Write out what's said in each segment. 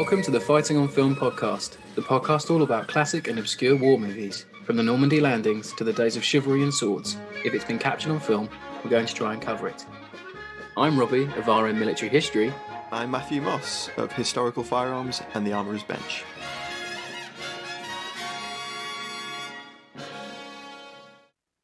Welcome to the Fighting on Film podcast, the podcast all about classic and obscure war movies, from the Normandy landings to the days of chivalry and swords. If it's been captured on film, we're going to try and cover it. I'm Robbie of awry military history. I'm Matthew Moss of Historical Firearms and the Armourer's Bench.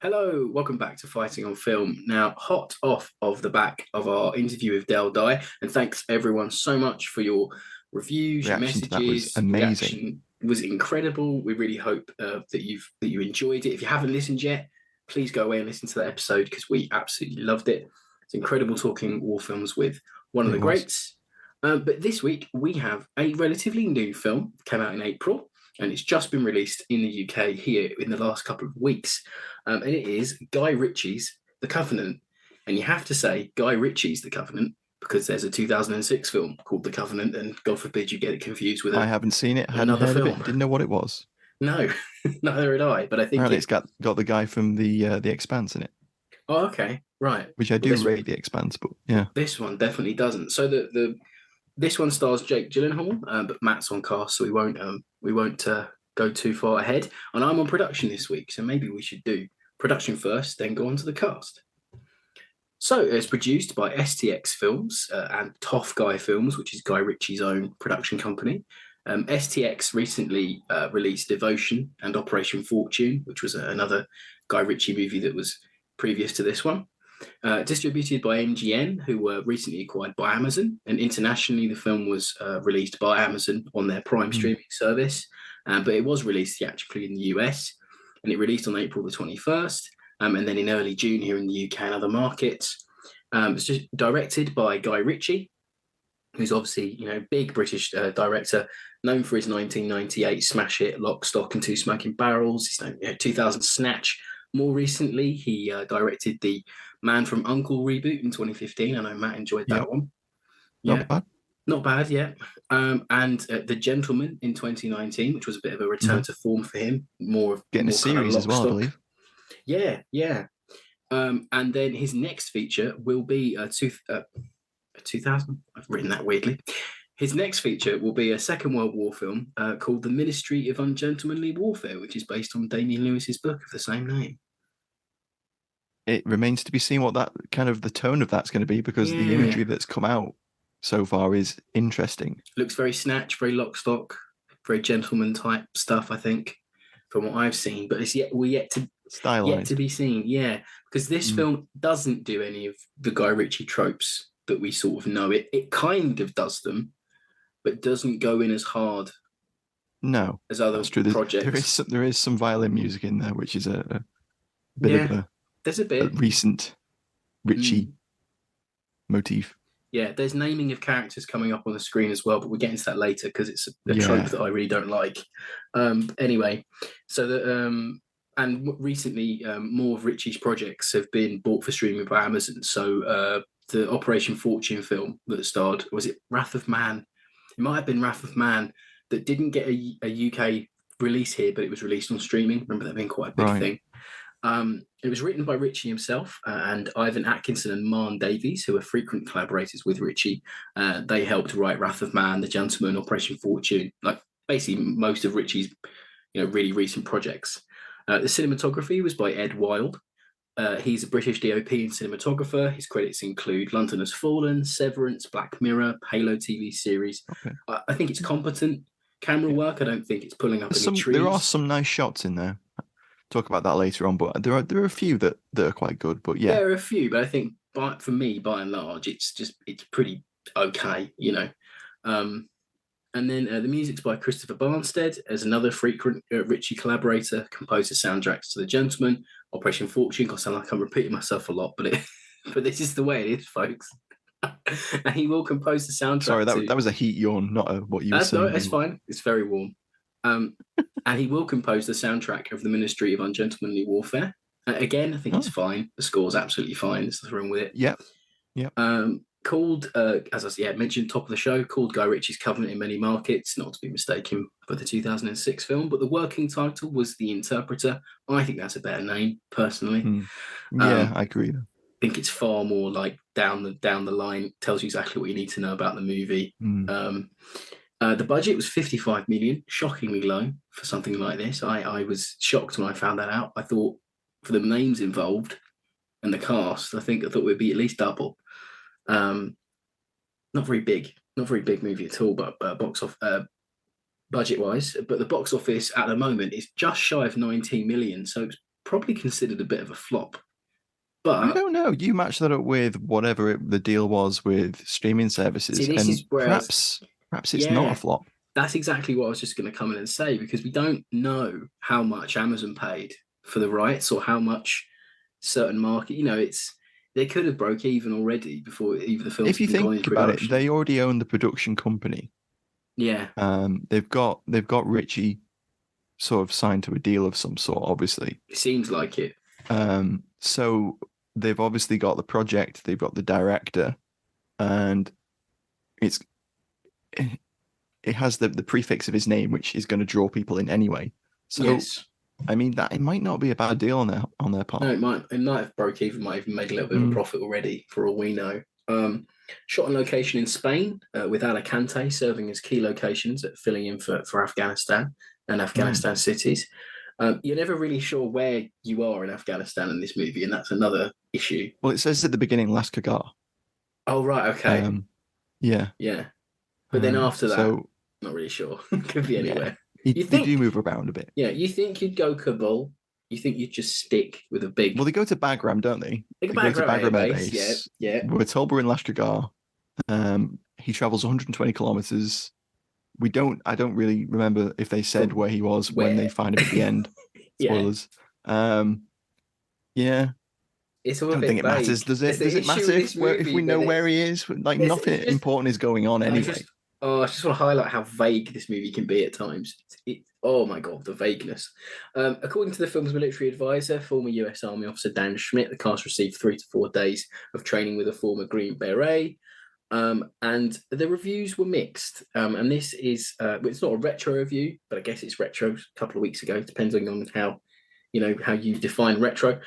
Hello, welcome back to Fighting on Film. Now, hot off of the back of our interview with Del Dye, and thanks everyone so much for your reviews, your Reaction to that messages. was amazing. Reaction was incredible. We really hope that you enjoyed it. If you haven't listened yet, please go away and listen to that episode because we absolutely loved it. It's incredible talking war films with one of the greats. But this week we have a relatively new film, came out in April, and it's just been released in the UK here in the last couple of weeks. And it is Guy Ritchie's The Covenant. And you have to say Guy Ritchie's The Covenant because there's a 2006 film called The Covenant, and God forbid you get it confused with I haven't seen it, hadn't another heard film. of it, didn't know what it was. No, neither had I. But I think apparently it's got the guy from the Expanse in it. Oh, okay, right. Which I do rate the Expanse, but yeah. This one definitely doesn't. So this one stars Jake Gyllenhaal, but Matt's on cast, so we won't go too far ahead. And I'm on production this week, so maybe we should do production first, then go on to the cast. So it's produced by STX Films and Tough Guy Films, which is Guy Ritchie's own production company. STX recently released Devotion and Operation Fortune, which was another Guy Ritchie movie that was previous to this one. Distributed by MGM, who were recently acquired by Amazon, and internationally the film was released by Amazon on their Prime streaming service, but it was released theatrically in the US, and it released on April the 21st, and then in early June here in the UK and other markets. It's just directed by Guy Ritchie, who's obviously big British director, known for his 1998 smash hit Lock, Stock and Two Smoking Barrels. He's known 2000 Snatch. More recently, he directed the Man from U.N.C.L.E. reboot in 2015. I know Matt enjoyed that one. Yeah, not bad, yeah. And The Gentleman in 2019, which was a bit of a return to form for him. Getting a series as well, I believe. Yeah. And then his next feature will be 2000. I've written that weirdly. His next feature will be a Second World War film called The Ministry of Ungentlemanly Warfare, which is based on Damien Lewis's book of the same name. It remains to be seen what that kind of the tone of that's going to be, because the imagery that's come out so far is interesting. Looks very Snatch, very Lock, Stock, very gentleman type stuff, I think, from what I've seen. But it's yet to be seen, because this film doesn't do any of the Guy Ritchie tropes that we sort of know. It kind of does them, but doesn't go in as hard. No, as other projects. There is some violin music in there, which is a bit of there's a recent Ritchie motif. Yeah, there's naming of characters coming up on the screen as well, but we'll get into that later because it's a trope that I really don't like. Anyway, so and recently more of Ritchie's projects have been bought for streaming by Amazon. So the Operation Fortune film that starred, was it Wrath of Man? It might have been Wrath of Man, that didn't get a UK release here, but it was released on streaming. Remember that being quite a big thing. It was written by Ritchie himself and Ivan Atkinson and Marn Davies, who are frequent collaborators with Ritchie. They helped write Wrath of Man, The Gentleman, Operation Fortune, like basically most of Ritchie's really recent projects. The cinematography was by Ed Wilde. He's a British DOP and cinematographer. His credits include London Has Fallen, Severance, Black Mirror, Halo TV series. Okay. I think it's competent camera work. I don't think it's pulling up any trees. There are some nice shots in there. Talk about that later on, but there are a few that are quite good. But yeah, there are a few, but I think for me, by and large, it's pretty okay, And then the music's by Christopher Barnstead, as another frequent Ritchie collaborator, composed the soundtracks to The Gentleman, Operation Fortune. I sound like I'm repeating myself a lot, but this is the way it is, folks. And he will compose the soundtrack. Sorry, that was a heat yawn, not what you were saying. No, it's fine. It's very warm. And he will compose the soundtrack of The Ministry of Ungentlemanly Warfare. Again, I think it's fine. The score's absolutely fine. There's nothing wrong with it. Yep. Called, as I mentioned, top of the show, called Guy Ritchie's Covenant in many markets, not to be mistaken for the 2006 film, but the working title was The Interpreter. I think that's a better name, personally. Yeah, I agree. I think it's far more like down the line, tells you exactly what you need to know about the movie. The budget was 55 million, shockingly low for something like this. I was shocked when I found that out. I thought for the names involved and the cast, I thought it would be at least double. Not very big movie at all, but box off budget wise. But the box office at the moment is just shy of 19 million, so it's probably considered a bit of a flop. I But don't know. You match that up with whatever the deal was with streaming services, see, this and is where perhaps it's not a yeah, flop. that's exactly what I was just going to come in and say, because we don't know how much Amazon paid for the rights or how much certain market. They could have broke even already before even the film's If you even gone think into about it, production. they already own the production company. Yeah, They've got Ritchie sort of signed to a deal of some sort, obviously. it seems like it. So they've obviously got the project, they've got the director, and it has the prefix of his name, which is going to draw people in anyway. So Yes. I mean that it might not be a bad deal on their part. No, it might have broke even, might even made a little bit of a profit already, for all we know. Shot on location in Spain, with Alicante serving as key locations, filling in for Afghanistan and Afghanistan cities. You're never really sure where you are in Afghanistan in this movie, and that's another issue. Well, it says at the beginning Lashkar. Oh, right, okay. Yeah. Yeah. But then after that, so not really sure. Could be anywhere. They do move around a bit. Yeah, you think you'd go Kabul. You think you'd just stick with a big... Well, they go to Bagram, don't they? They go to Bagram Air Base. Yeah. We're told we're in Lashkar. He travels 120 kilometers. I don't really remember if they said where he was when they find him at the end. Spoilers. Yeah. It's all I don't think it matters, does it? Does it matter if we know where he is? Like, nothing important is going on anyway. I just want to highlight how vague this movie can be at times. Oh my God, the vagueness. According to the film's military advisor, former US Army officer Dan Schmidt, the cast received 3 to 4 days of training with a former Green Beret. And the reviews were mixed. And this is, it's not a retro review, but I guess it's retro a couple of weeks ago, depending on how you define retro.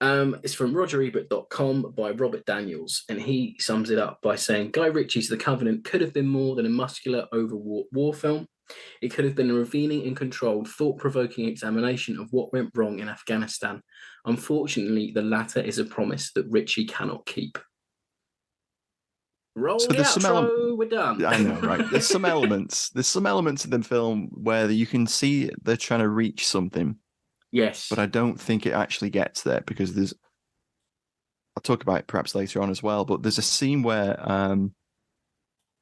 It's from RogerEbert.com by Robert Daniels, and he sums it up by saying, Guy Ritchie's The Covenant could have been more than a muscular, overwrought war film. It could have been a revealing and controlled, thought-provoking examination of what went wrong in Afghanistan. Unfortunately, the latter is a promise that Ritchie cannot keep. Roll the outro, we're done. I know, right? There's some elements in the film where you can see they're trying to reach something. Yes. But I don't think it actually gets there, because I'll talk about it perhaps later on as well, but there's a scene where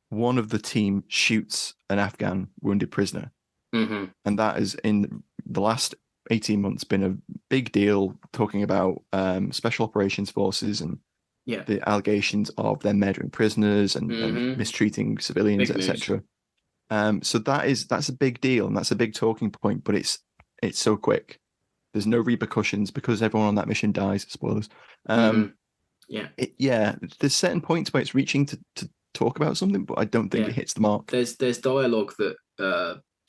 one of the team shoots an Afghan wounded prisoner. Mm-hmm. And that is, in the last 18 months, been a big deal, talking about Special Operations Forces and the allegations of them murdering prisoners and mistreating civilians, etc. So that's a big deal, and that's a big talking point, but it's so quick. There's no repercussions because everyone on that mission dies. Spoilers. There's certain points where it's reaching to talk about something, but I don't think it hits the mark. There's dialogue that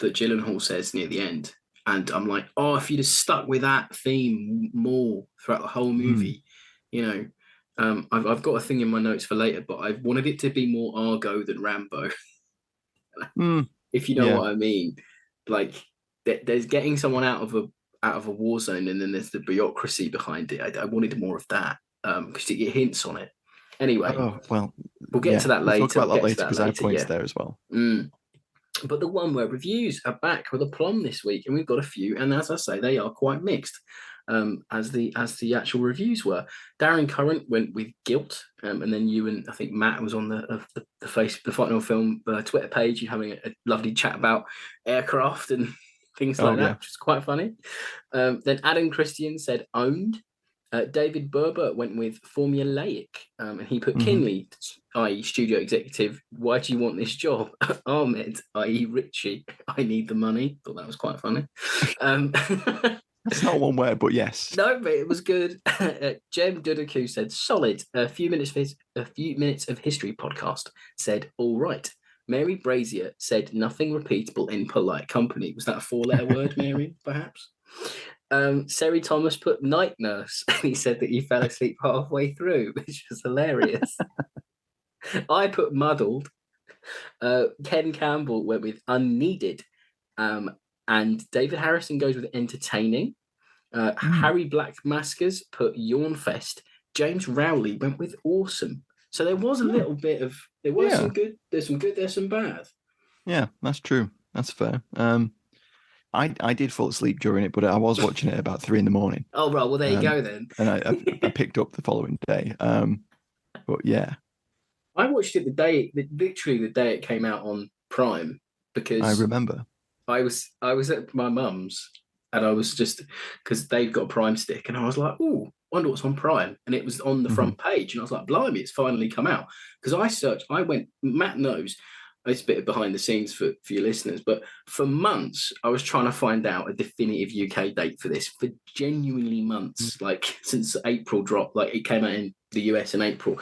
Gyllenhaal says near the end, and I'm like, oh, if you'd have stuck with that theme more throughout the whole movie, I've got a thing in my notes for later, but I wanted it to be more Argo than Rambo. If you know what I mean. Like, there's getting someone out of a war zone, and then there's the bureaucracy behind it. I wanted more of that, because it hints on it. Anyway, we'll get to that later. We'll talk about that later, because I have points there as well. But the one where reviews are back with a plum this week, and we've got a few, and as I say, they are quite mixed, as the actual reviews were. Darren Current went with Guilt, and then you and I think Matt was on the Final Film Twitter page. You're having a lovely chat about aircraft and things like that, which is quite funny. Then Adam Christian said Owned. David Berber went with Formulaic, and he put Kinley, i.e. studio executive, why do you want this job? Ahmed, i.e. Ritchie, I need the money. Thought that was quite funny. It's not one word, but yes. No, but it was good. Jem Dudaku said solid. A few minutes of history podcast said all right. Mary Brazier said nothing repeatable in polite company. Was that a 4-letter word, Mary, perhaps? Seri Thomas put night nurse, and he said that he fell asleep halfway through, which was hilarious. I put muddled, Ken Campbell went with unneeded. And David Harrison goes with entertaining. Harry Blackmaskers put Yawn Fest. James Rowley went with awesome. So there was a little bit of some good. There's some good. There's some bad. Yeah, that's true. That's fair. I did fall asleep during it, but I was watching it at about 3 a.m. Oh right, well there you go then. And I picked up the following day. But yeah, I watched it literally the day it came out on Prime, because I remember I was at my mum's, and I was just, because they've got a Prime stick, and I was like, oh, wonder what's on Prime, and it was on the front page, and I was like, blimey, it's finally come out. Because I went, Matt knows, it's a bit of behind the scenes for your listeners, but for months I was trying to find out a definitive UK date for this, for genuinely months, like since April dropped, like it came out in the US in April.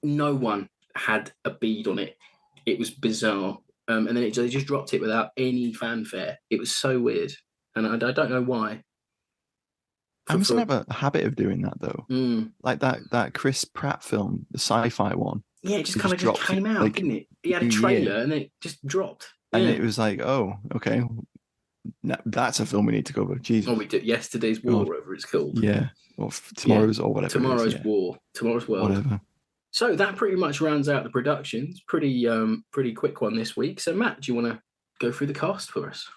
No one had a bead on it. It was bizarre. And then they just dropped it without any fanfare. It was so weird, and I don't know why. I must have a habit of doing that though. Like that Chris Pratt film, the sci-fi one. Yeah, it just kind of just came out, didn't it? He had a trailer and then it just dropped. And it was like, oh, okay, that's a film we need to cover. Jesus. Oh, we did Yesterday's War, whatever it's called. Yeah, or Tomorrow's or whatever. Tomorrow's War, Tomorrow's World. Whatever. So that pretty much rounds out the productions. Pretty quick one this week. So Matt, do you want to go through the cast for us?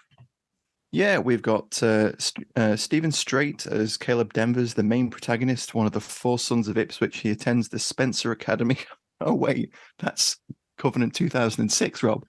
Yeah, we've got Stephen Strait as Caleb Denvers, the main protagonist, one of the 4 sons of Ipswich. He attends the Spencer Academy. Oh, wait, that's Covenant 2006, Rob.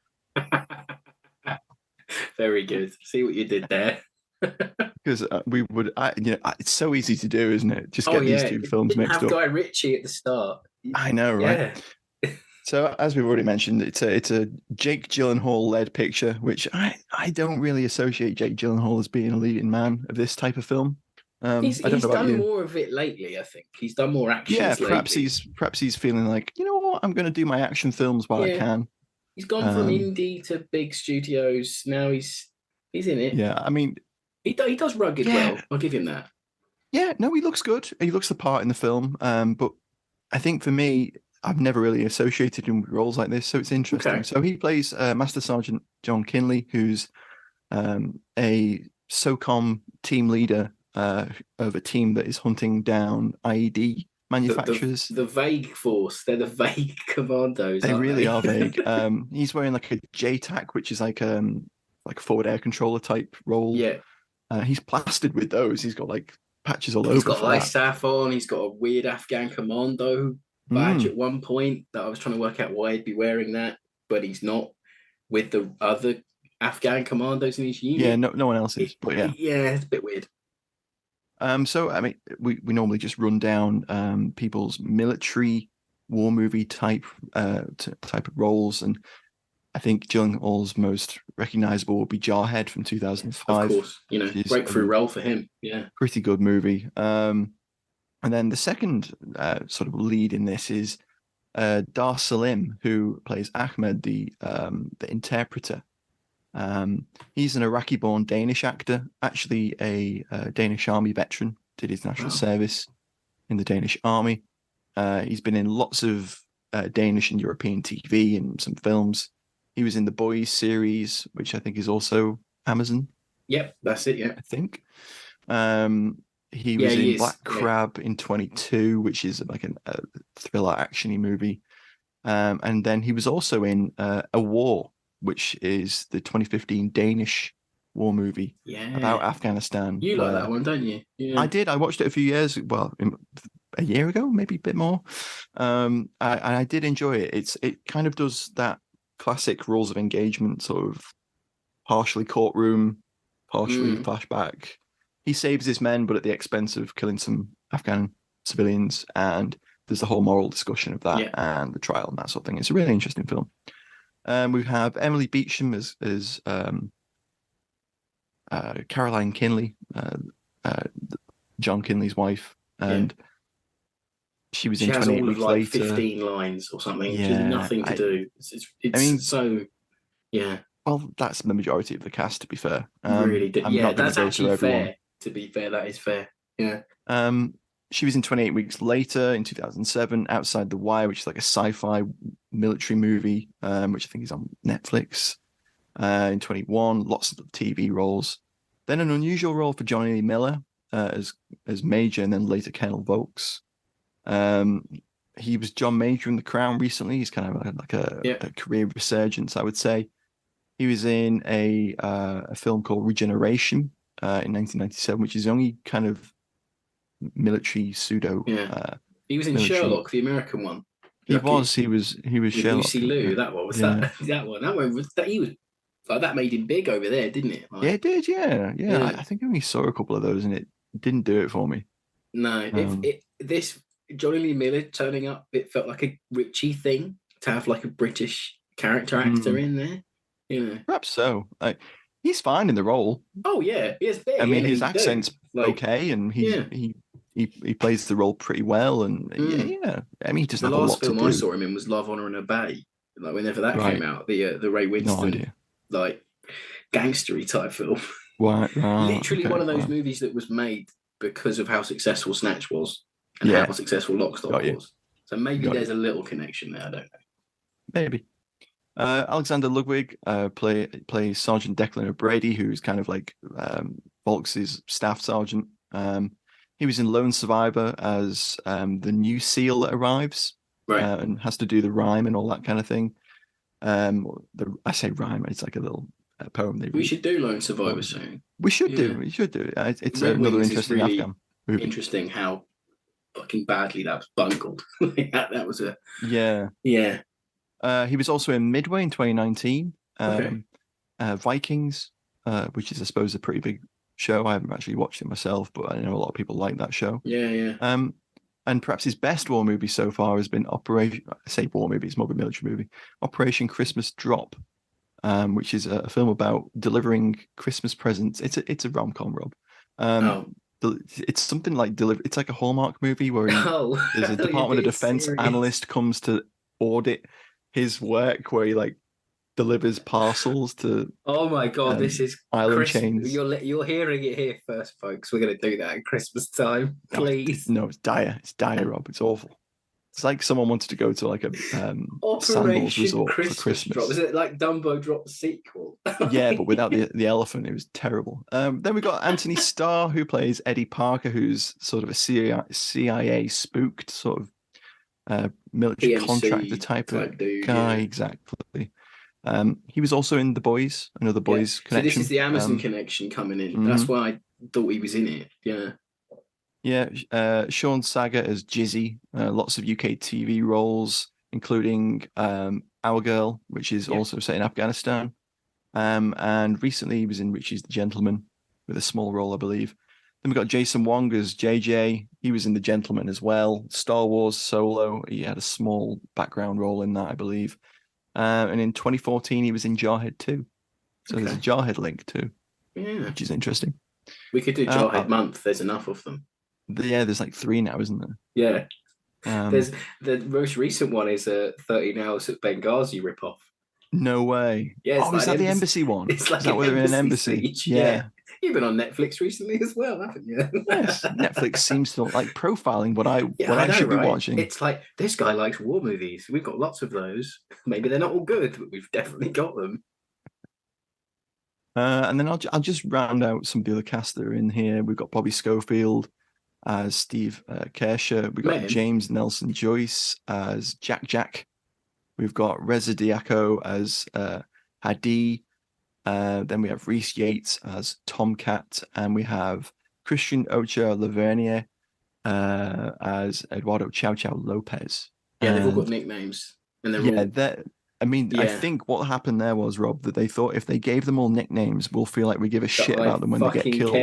Very good. See what you did there. Because it's so easy to do, isn't it? Just get these 2 films mixed up. Have Guy Ritchie at the start. I know, right? Yeah. So, as we've already mentioned, it's a Jake Gyllenhaal-led picture, which I don't really associate Jake Gyllenhaal as being a leading man of this type of film. He's done more of it lately, I think. He's done more action. Yeah, perhaps he's feeling like, you know what, I'm going to do my action films while I can. He's gone from indie to big studios. Now he's in it. Yeah, I mean, he does rugged well. I'll give him that. Yeah, no, he looks good. He looks the part in the film. But I think for me, I've never really associated him with roles like this, so it's interesting. Okay. So he plays Master Sergeant John Kinley, who's a SOCOM team leader of a team that is hunting down IED manufacturers. The vague force. They're the vague commandos. They really are vague. He's wearing like a JTAC, which is like a forward air controller type role. Yeah. He's plastered with those. He's got like patches all over. He's got ISAF on. He's got a weird Afghan commando badge at one point that I was trying to work out why he'd be wearing that, but he's not with the other Afghan commandos in his unit. Yeah, no one else is. But yeah, it's a bit weird. So I mean, we normally just run down people's military war movie type of roles, and I think Gyllenhaal's most recognizable would be Jarhead from 2005. Of course, breakthrough role for him. Yeah, pretty good movie. And then the second sort of lead in this is Dar Salim, who plays Ahmed, the interpreter. He's an Iraqi-born Danish actor, actually a Danish army veteran, did his national service in the Danish army. He's been in lots of Danish and European TV and some films. He was in the Boys series, which I think is also Amazon. Yep, that's it, yeah. I think. He was in Black Crab in 22, which is like a thriller action-y movie. And then he was also in A War, which is the 2015 Danish war movie about Afghanistan. You like that one, don't you? Yeah. I did. I watched it a few years, a year ago, maybe a bit more. I did enjoy it. It kind of does that classic rules of engagement, sort of partially courtroom, partially flashback. He saves his men, but at the expense of killing some Afghan civilians. And there's the whole moral discussion of that and the trial and that sort of thing. It's a really interesting film. We have Emily Beecham as Caroline Kinley, John Kinley's wife, and she was in 28 Weeks Later. 15 lines or something. Yeah, just nothing to do. Well, that's the majority of the cast, to be fair. Really did. That's actually fair. To be fair, that is fair. Yeah. She was in 28 Weeks Later in 2007, Outside the Wire, which is like a sci-fi military movie, which I think is on Netflix. In 21, lots of TV roles. Then an unusual role for Johnny Lee Miller as Major, and then later Colonel Vokes. He was John Major in The Crown recently. He's kind of like a career resurgence, I would say. He was in a film called Regeneration in 1997, which is the only kind of military pseudo. He was in Sherlock, the American one. He was Sherlock. Lucy Liu, that one was that one. That one was that he was like that made him big over there, didn't it? Like, yeah, it did. Yeah. I think I only saw a couple of those, and it didn't do it for me. No, this Johnny Lee Miller turning up, it felt like a Ritchie thing to have like a British character actor in there. Perhaps so. He's fine in the role. Oh yeah, he is big. I mean, his accent's okay, and he plays the role pretty well. And I mean, he doesn't have a lot to do. The last film I saw him in was Love, Honor and Obey. Like whenever that came out, the Ray Winstone like gangstery type film. Literally one of those movies that was made because of how successful Snatch was and how successful Lock, Stock was. So maybe there's a little connection there. I don't know. Maybe. Alexander Ludwig plays Sergeant Declan O'Brady, who's kind of like Volks's staff sergeant. He was in Lone Survivor as the new SEAL that arrives and has to do the rhyme and all that kind of thing. I say rhyme, it's like a little poem. We should do Lone Survivor soon. We should do. It's another interesting really Afghan movie. Interesting how fucking badly that was bungled. that was a yeah. He was also in Midway in 2019. Vikings, which is I suppose a pretty big show. I haven't actually watched it myself, but I know a lot of people like that show. Yeah. And perhaps his best war movie so far has been Operation. I say war movie; it's more of a military movie. Operation Christmas Drop, which is a film about delivering Christmas presents. It's a rom-com, Rob. It's something like It's like a Hallmark movie where there's a Department of Defense analyst comes to audit his work, where he like delivers parcels to. Oh my god, this is island chains. You're hearing it here first, folks. We're going to do that at Christmas time, please. No, it's dire. It's dire, Rob. It's awful. It's like someone wanted to go to like a Sandals resort for Christmas. Drop. Is it like Dumbo Drop sequel? Yeah, but without the elephant, it was terrible. Then we got Anthony Starr, who plays Eddie Parker, who's sort of a CIA spooked sort of military PMC contractor type of dude, guy. Exactly. He was also in The Boys, another Boys connection. So this is the Amazon connection coming in. That's why I thought he was in it. Yeah, Sean Saga as Jizzy. Lots of UK TV roles, including Our Girl, which is also set in Afghanistan. And recently he was in Ritchie's The Gentleman with a small role, I believe. Then we got Jason Wong as JJ. He was in The Gentleman as well. Star Wars Solo. He had a small background role in that, I believe. And in 2014, he was in Jarhead 2. So there's a Jarhead link too, which is interesting. We could do Jarhead month. There's enough of them. There's like 3 now, isn't there? Yeah. There's the most recent one is a 13 Hours at Benghazi ripoff. No way. Yeah, is that the embassy one? It's like is that where they're in an embassy? Yeah. You've been on Netflix recently as well, haven't you? Yes. Netflix seems to like profiling what I should be watching. It's like, this guy likes war movies. We've got lots of those. Maybe they're not all good, but we've definitely got them. And then I'll just round out some of the other cast that are in here. We've got Bobby Schofield as Steve Kershaw. We've got James Nelson Joyce as Jack. We've got Reza Diaco as Hadi. Then we have Rhys Yates as Tomcat, and we have Christian Ocha Lavernier as Eduardo Chow Chow Lopez. Yeah, they've all got nicknames. And they're I think what happened there was, Rob, that they thought if they gave them all nicknames, we'll feel like we give a shit about them when they get killed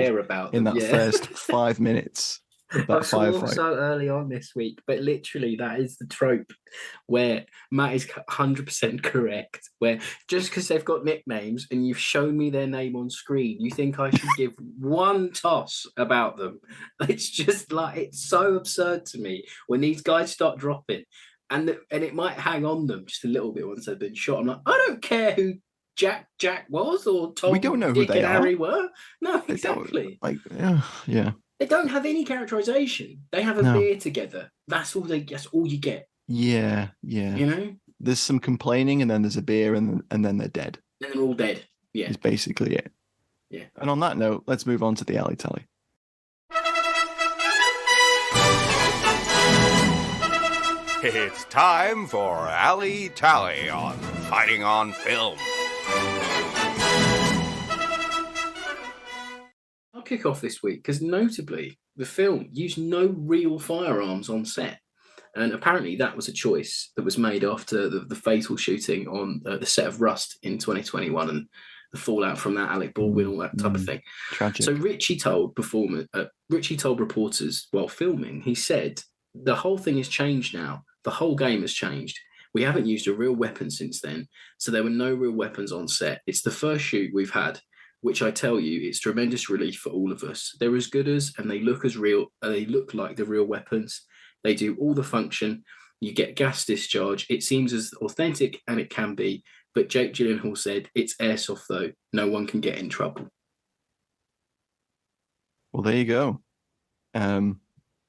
in that first 5 minutes. That firefight. So early on this week, but literally that is the trope where Matt is 100% correct. Where just because they've got nicknames and you've shown me their name on screen, you think I should give one toss about them. It's just like, it's so absurd to me when these guys start dropping, and it might hang on them just a little bit once they've been shot. I'm like, I don't care who Jack was or Tom, we don't know Dick who they and are. Harry were. No, exactly. Yeah. They don't have any characterization. They have a beer together. That's all you get. Yeah. You know? There's some complaining, and then there's a beer, and then they're dead. And they're all dead. Yeah. Is basically it. Yeah. And on that note, let's move on to the alley tally. It's time for Alley Tally on Fighting on Film. I'll kick off this week because notably the film used no real firearms on set. And apparently that was a choice that was made after the fatal shooting on the set of Rust in 2021 and the fallout from that, Alec Baldwin, all that type of thing. Tragic. So Ritchie told reporters while filming, he said, the whole thing has changed now. The whole game has changed. We haven't used a real weapon since then. So there were no real weapons on set. It's the first shoot we've had, which I tell you, it's tremendous relief for all of us. They're as good as, and they look as real, they look like the real weapons. They do all the function. You get gas discharge. It seems as authentic, and it can be. But Jake Gyllenhaal said, it's airsoft, though. No one can get in trouble. Well, there you go.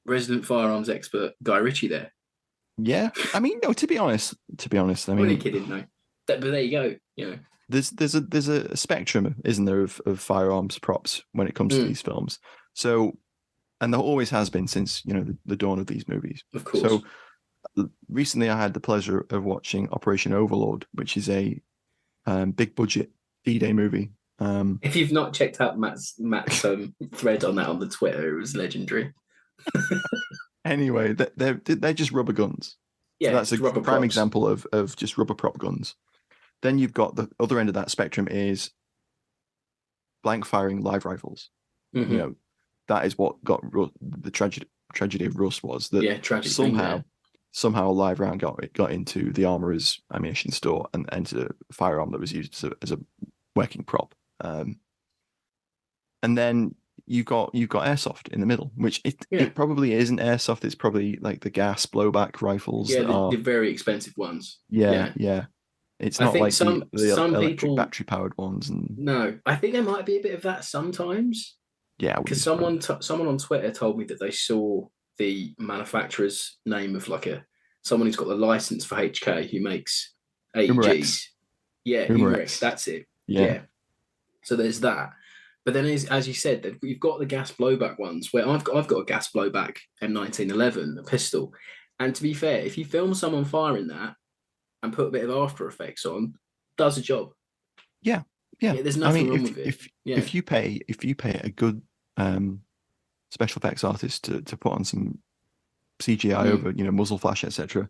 Resident firearms expert Guy Ritchie there. Yeah. I mean, no, to be honest, I mean... I'm only kidding, no. But there you go, you know. There's a spectrum, isn't there, of firearms props when it comes to these films. So... And there always has been since, you know, the dawn of these movies. Of course. So recently I had the pleasure of watching Operation Overlord, which is a big budget D-Day movie. If you've not checked out Matt's thread on that on the Twitter, it was legendary. Anyway, they're just rubber guns. Yeah, so that's a prime props. example of just rubber prop guns. Then you've got the other end of that spectrum is blank firing live rifles. Mm-hmm. You know, that is what got the tragedy of Rust was that somehow a live round got into the armorer's ammunition store and entered a firearm that was used as a working prop. And then you've got airsoft in the middle, which it probably isn't airsoft. It's probably like the gas blowback rifles. Yeah, the very expensive ones. Yeah. It's not like some electric people battery powered ones. No, I think there might be a bit of that sometimes. Yeah, because someone on Twitter told me that they saw the manufacturer's name of someone who's got the license for HK who makes AEGs. Yeah, Umarex, that's it. Yeah. So there's that. But then, as you said, you've got the gas blowback ones where I've got a gas blowback M1911, a pistol. And to be fair, if you film someone firing that and put a bit of After Effects on, does a job. Yeah. There's nothing wrong with it. If you pay a good special effects artist to put on some CGI over, you know, muzzle flash, etc.,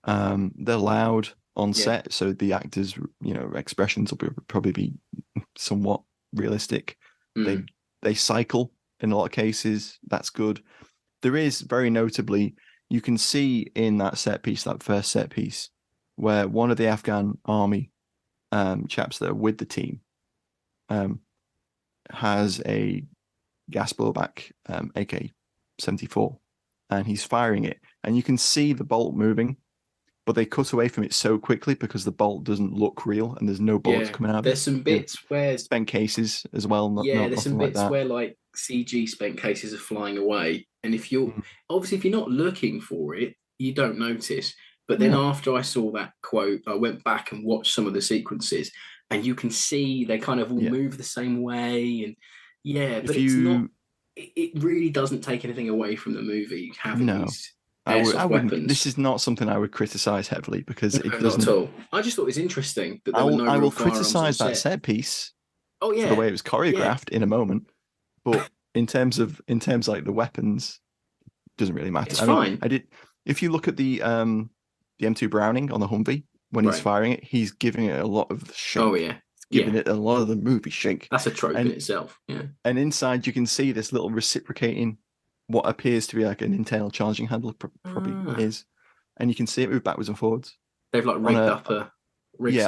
they're loud on set, so the actors, you know, expressions will probably be somewhat realistic. They cycle in a lot of cases. That's good. There is very notably, you can see in that first set piece, where one of the Afghan army chaps that are with the team has a gas blowback AK-74, and he's firing it, and you can see the bolt moving, but they cut away from it so quickly because the bolt doesn't look real and there's no bullets coming out. There's some bits where spent cases as well. There's some bits where like CG spent cases are flying away, and if you're not looking for it, you don't notice. But then after I saw that quote, I went back and watched some of the sequences, and you can see they kind of all move the same way. And it's not. It really doesn't take anything away from the movie having these airsoft weapons. This is not something I would criticize heavily because it doesn't. Not at all. I just thought it was interesting that there were no real firearms on set. I will criticize that set piece. Oh yeah, for the way it was choreographed in a moment. But in terms of like the weapons, it doesn't really matter. It's fine. If you look at the M2 Browning on the Humvee when he's firing it, he's giving it a lot of the shake. Oh yeah. Giving it a lot of the movie shake. That's a trope in itself. Yeah. And inside you can see this little reciprocating, what appears to be like an internal charging handle, probably is, and you can see it move backwards and forwards. They've like rigged up a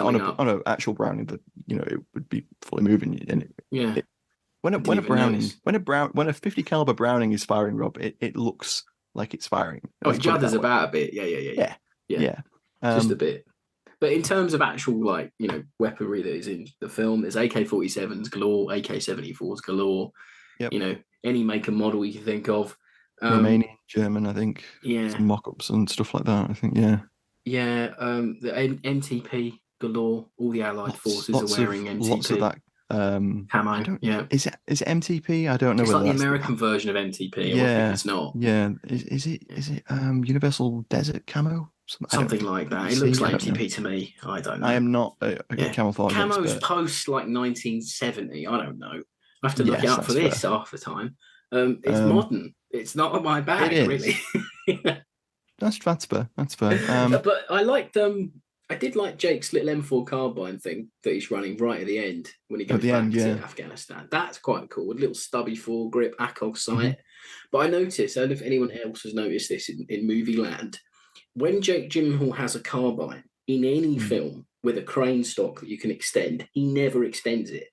on an actual Browning that, you know, it would be fully moving. And when a 50 caliber Browning is firing, Rob, it looks like it's firing. Oh, it judders about a bit. Yeah. Just a bit. But in terms of actual, like, you know, weaponry that is in the film, there's AK-47s galore, AK-74s galore. Yep. You know, any make and model you can think of. Romanian, German, I think. Yeah. Some mock-ups and stuff like that, I think, yeah. Yeah, the MTP galore. All the Allied forces are wearing MTP. Lots of that. Camo, yeah. Is it MTP? I don't know. It's whether like the that's American version of MTP. I think it's not. Yeah. Is it Universal Desert Camo? Something like that. It looks like MTP to me. I don't know. I am not a camouflage Camo's expert. post like 1970. I don't know. I have to look it up for this half the time. It's modern. It's not my bag, really. That's fair. But I liked I did like Jake's little M4 carbine thing that he's running right at the end when he goes back to Afghanistan. That's quite cool. A little stubby foregrip, ACOG sight. Mm-hmm. But I noticed, I don't know if anyone else has noticed this in movie land, when Jake Gyllenhaal has a carbine in any film with a crane stock that you can extend, he never extends it.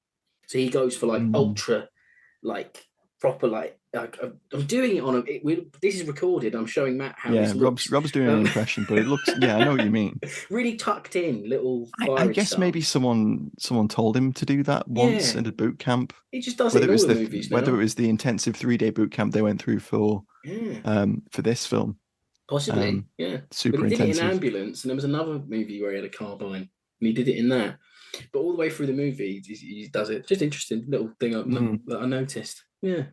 So he goes for like ultra, like proper, like I'm doing it on a. This is recorded. I'm showing Matt how this looks. Rob's doing an impression, but it looks. Yeah, I know what you mean. Really tucked in, little. I guess stuff. Maybe someone told him to do that once in a boot camp. He just does it in all the movies. Whether it was the intensive 3-day boot camp they went through for this film. Possibly, yeah. Super but he intensive. did it in Ambulance, and there was another movie where he had a carbine, and he did it in that. But all the way through the movie, he does it. Just interesting little thing that I noticed. Yeah.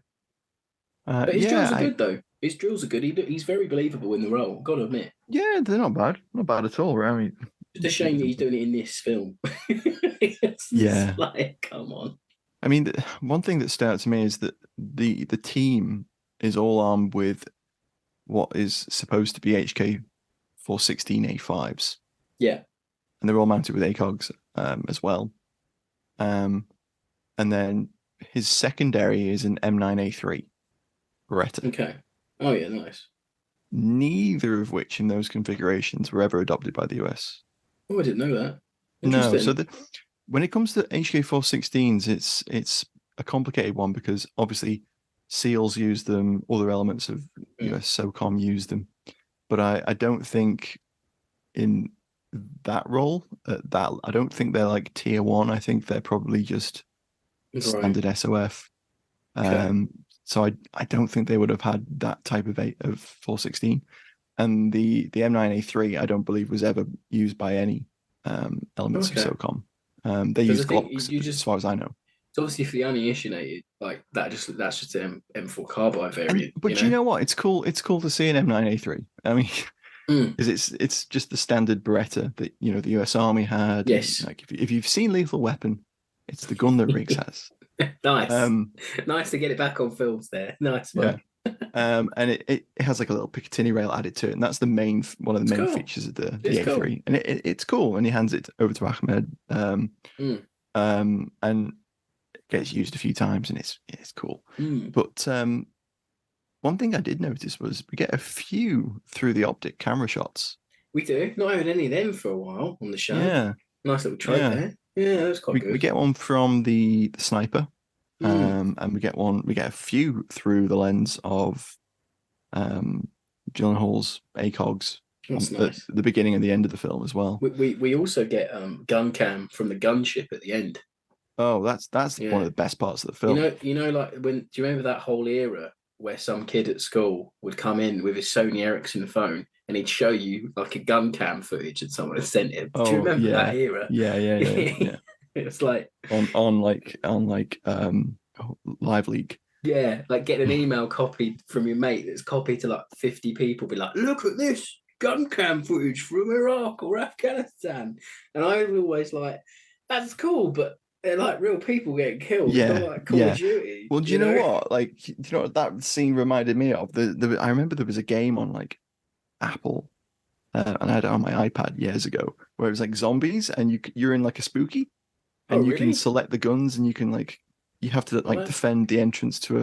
But his drills are good, though. His drills are good. He's very believable in the role, I've got to admit. Yeah, they're not bad. Not bad at all. I mean, it's a shame that he's doing it in this film. It's like, come on. I mean, one thing that stood out to me is that the team is all armed with what is supposed to be HK 416 A5s. Yeah. And they're all mounted with ACOGs as well. And then his secondary is an M9A3 Beretta. Okay. Oh, yeah, nice. Neither of which in those configurations were ever adopted by the US. Oh, I didn't know that. No, so when it comes to HK 416s, it's a complicated one because obviously SEALs use them, other elements of US SOCOM use them. But I don't think in that role, I don't think they're like tier 1. I think they're probably just standard SOF. Okay. So I don't think they would have had that type of 416. And the M9A3, I don't believe was ever used by any elements of SOCOM. They use Glocks, as far as I know. It's obviously for the uninitiated, like that's just an M4 carbine variant. But you know what? It's cool. It's cool to see an M9A3. I mean, because it's just the standard Beretta that the US Army had. Yes. Like if you've seen Lethal Weapon, it's the gun that Riggs has. Nice. Nice to get it back on films there. Nice one. Yeah. And it has like a little Picatinny rail added to it, and that's one of the main features of the A3. Cool. And it's cool. And he hands it over to Ahmed, and it gets used a few times, and it's cool. But one thing I did notice was we get a few through the optic camera shots. We do. Not having any of them for a while on the show. Yeah. Nice little trope there. Yeah, that's quite good. We get one from the sniper, and we get a few through the lens of Gyllenhaal's ACOGs. That's nice. The beginning and the end of the film as well. We also get gun cam from the gunship at the end. Oh, that's one of the best parts of the film. Like do you remember that whole era where some kid at school would come in with his Sony Ericsson phone and he'd show you like a gun cam footage that someone had sent him? Do you remember that era? Yeah. It's like on Live Leak. Yeah, like getting an email copied from your mate that's copied to like 50 people, be like, look at this gun cam footage from Iraq or Afghanistan. And I was always like, that's cool, but they're like real people getting killed. Yeah, like Call of Duty. Well, do you know what? Like, do you know what that scene reminded me of? I remember there was a game on like Apple, and I had it on my iPad years ago, where it was like zombies, and you're in like a spooky, and you can select the guns, and you can you have to defend the entrance to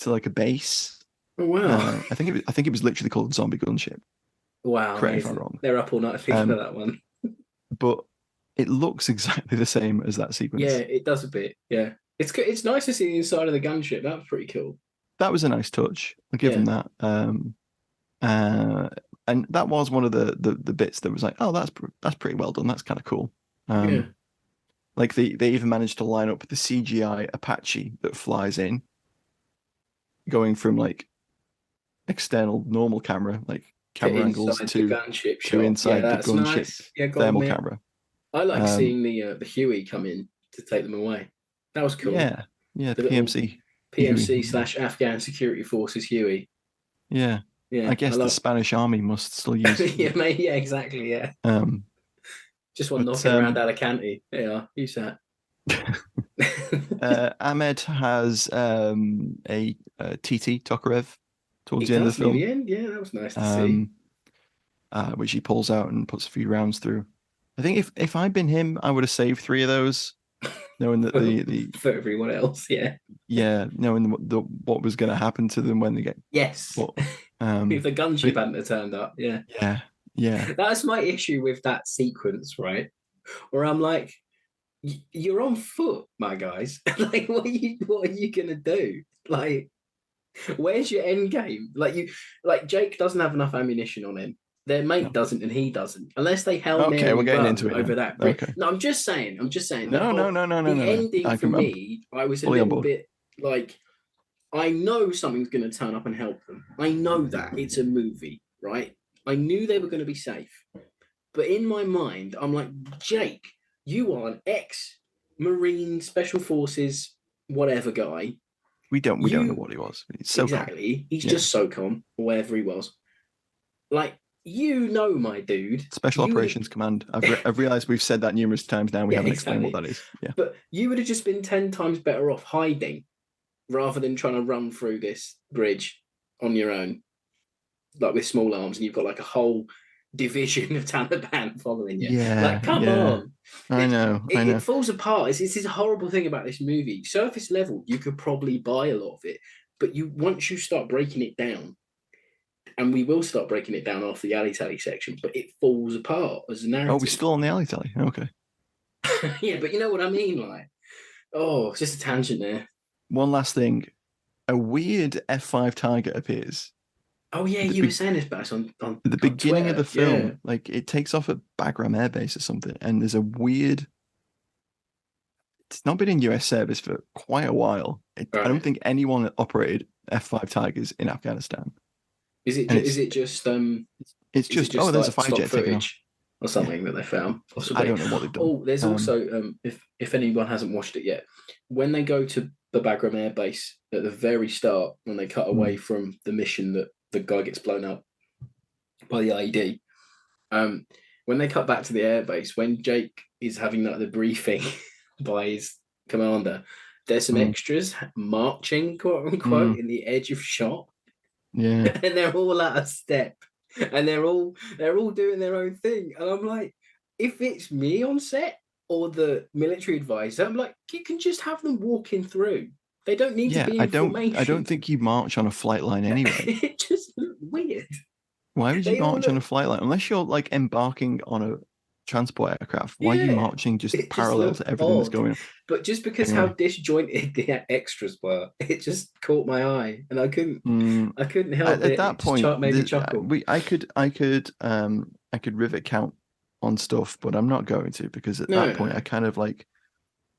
like a base. Oh wow! I think it was literally called Zombie Gunship. Wow, correct me if I'm wrong. They're up all night thinking of that one. But it looks exactly the same as that sequence. Yeah, it does a bit. Yeah, it's nice to see the inside of the gunship. That was pretty cool. That was a nice touch. I'll give them that. And that was one of the bits that was like, oh, that's pretty well done. That's kind of cool. Like they even managed to line up the CGI Apache that flies in going from like external normal camera, like camera angles to inside the gunship thermal camera. I like seeing the Huey come in to take them away. That was cool. Yeah, the PMC / Afghan Security Forces Huey. Yeah. I guess the Spanish army must still use it. Yeah, exactly. Yeah. Just one knocking around Alicante. Yeah, use that. Ahmed has a TT Tokarev towards the end of the film. Yeah, that was nice to see. Which he pulls out and puts a few rounds through. I think if I'd been him, I would have saved 3 of those, knowing that the for everyone else, knowing what was going to happen to them when they get if the gunship hadn't turned up, yeah. That's my issue with that sequence, right? Where I'm like, you're on foot, my guys. Like, what are you gonna do? Like, where's your end game? Like Jake doesn't have enough ammunition on him. Their mate doesn't, and he doesn't. Unless they held me we're getting into it over that. Okay. No, I'm just saying. No. The ending for me, I was a little bit like, I know something's going to turn up and help them. I know that it's a movie, right? I knew they were going to be safe, but in my mind, I'm like, Jake, you are an ex-Marine Special Forces whatever guy. We don't know what he was. Exactly. He's just SOCOM or whatever he was. Like, my dude. Special Operations Command. I've realised we've said that numerous times now. We haven't explained what that is. Yeah. But you would have just been 10 times better off hiding rather than trying to run through this bridge on your own, like with small arms, and you've got like a whole division of Taliban following you. Yeah. Like, come on. I know. It falls apart. It's this horrible thing about this movie. Surface level, you could probably buy a lot of it, but once you start breaking it down, and we will start breaking it down after the Ali Tally section, but it falls apart as a narrative. Oh, we're still on the Ali Tally. Okay. Yeah, but you know what I mean? Like, it's just a tangent there. One last thing. A weird F5 target appears. Oh, yeah, you were saying this, Bass, on at the beginning Twitter. of the film. Like, it takes off at Bagram Air Base or something, and there's a weird... It's not been in US service for quite a while. Right. I don't think anyone operated F5 Tigers in Afghanistan. Is it just there's a fighter jet taking off or something that they found? Possibly. I don't know what they've done. Oh, there's also if anyone hasn't watched it yet, when they go to the Bagram Air Base at the very start, when they cut away from the mission that the guy gets blown up by the IED, when they cut back to the air base, when Jake is having the briefing by his commander, there's some extras marching, quote unquote, in the edge of shot. Yeah. And they're all out of step. And they're all doing their own thing. And I'm like, if it's me on set or the military advisor, I'm like, you can just have them walking through. They don't need to be in formation. I don't think you march on a flight line anyway. It just looked weird. Why would you march on a flight line? Unless you're like embarking on a transport aircraft, why are you marching just parallel to everything that's going on? But just because how disjointed the extras were, it just caught my eye, and I couldn't help it. At that point, made me chuckle. I could rivet count on stuff, but I'm not going to, because at that point I kind of like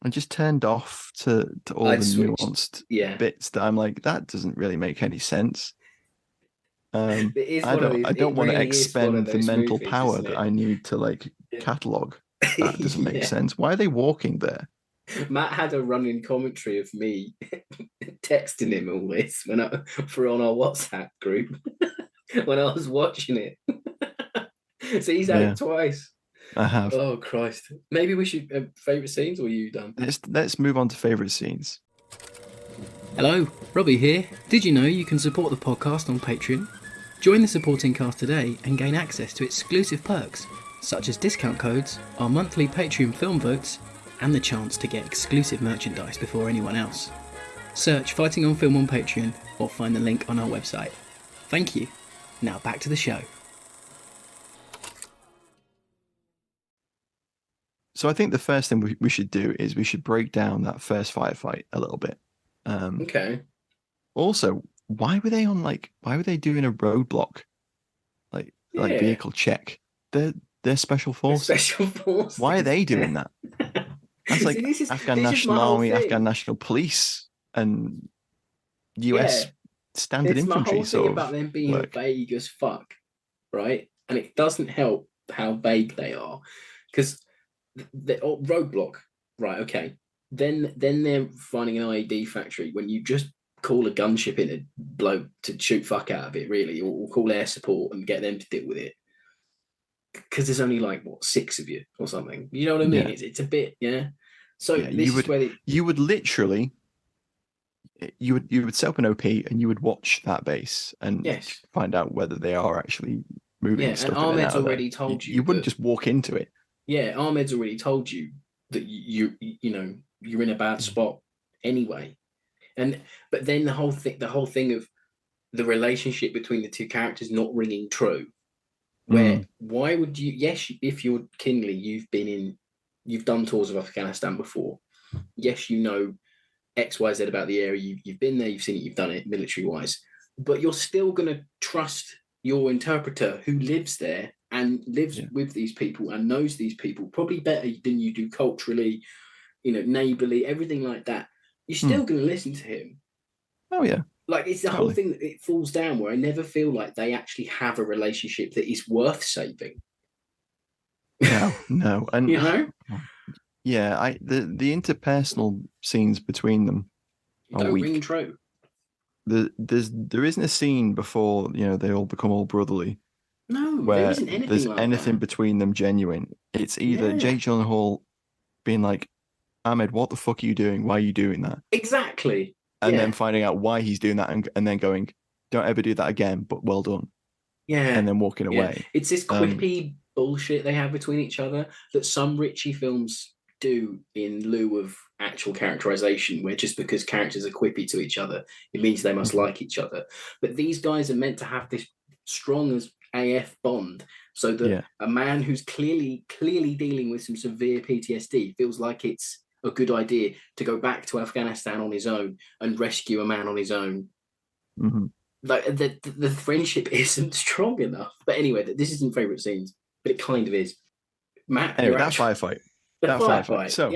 I just turned off to all the nuanced bits that I'm like, that doesn't really make any sense. I don't want to expend the mental power that I need to like catalog. That doesn't make sense. Why are they walking there? Matt had a running commentary of me texting him all this on our WhatsApp group when I was watching it. So he's had it twice. I have. Oh Christ! Maybe we should favorite scenes, or are you done? Let's move on to favorite scenes. Hello, Robbie here. Did you know you can support the podcast on Patreon? Join the supporting cast today and gain access to exclusive perks, such as discount codes, our monthly Patreon film votes, and the chance to get exclusive merchandise before anyone else. Search Fighting on Film on Patreon or find the link on our website. Thank you. Now back to the show. So I think the first thing we should do is we should break down that first firefight a little bit. Okay. Also, why were they doing a roadblock? Like vehicle check? They're special forces. Special forces. Why are they doing that? That's like Afghan National Army, Afghan National Police, and US standard it's infantry my whole sort thing of about them being work. vague as fuck, right? And it doesn't help how vague they are, because the roadblock, right? Okay, then they're finding an IED factory when you just call a gunship in a bloke to shoot fuck out of it, really, or call air support and get them to deal with it. Because there's only like what 6 of you or something. You know what I mean? Yeah. It's a bit, yeah. So Yeah, this is where you would literally you would set up an OP and you would watch that base and yes, find out whether they are actually moving yeah. And stuff in and Ahmed's out of there. already told You wouldn't that, just walk into it. yeah, Ahmed's already told you that you know you're in a bad spot anyway. And but then the whole thing of the relationship between the two characters not ringing true. Where why would you? Yes, if you're Kinley, you've done tours of Afghanistan before. Yes, you know XYZ about the area. You've been there, you've seen it, you've done it military wise. But you're still going to trust your interpreter who lives there and lives with these people and knows these people probably better than you do culturally, neighborly, everything like that. You're still going to listen to him. Oh yeah. Like it's the whole thing that it falls down where I never feel like they actually have a relationship that is worth saving. No, and yeah, the interpersonal scenes between them are don't weak. ring true. There isn't a scene before they all become all brotherly. No, where there isn't anything there's like anything that. between them genuine. It's either Jake Gyllenhaal being like, Ahmed, what the fuck are you doing? Why are you doing that? Exactly. And then finding out why he's doing that and then going, don't ever do that again, but well done. Yeah. And then walking away. It's this quippy bullshit they have between each other that some Ritchie films do in lieu of actual characterization, where just because characters are quippy to each other, it means they must like each other. But these guys are meant to have this strong as AF bond, so that a man who's clearly dealing with some severe PTSD feels like it's a good idea to go back to Afghanistan on his own and rescue a man on his own. Like the friendship isn't strong enough. But anyway, this isn't favorite scenes, but it kind of is. Matt, anyway, that firefight. So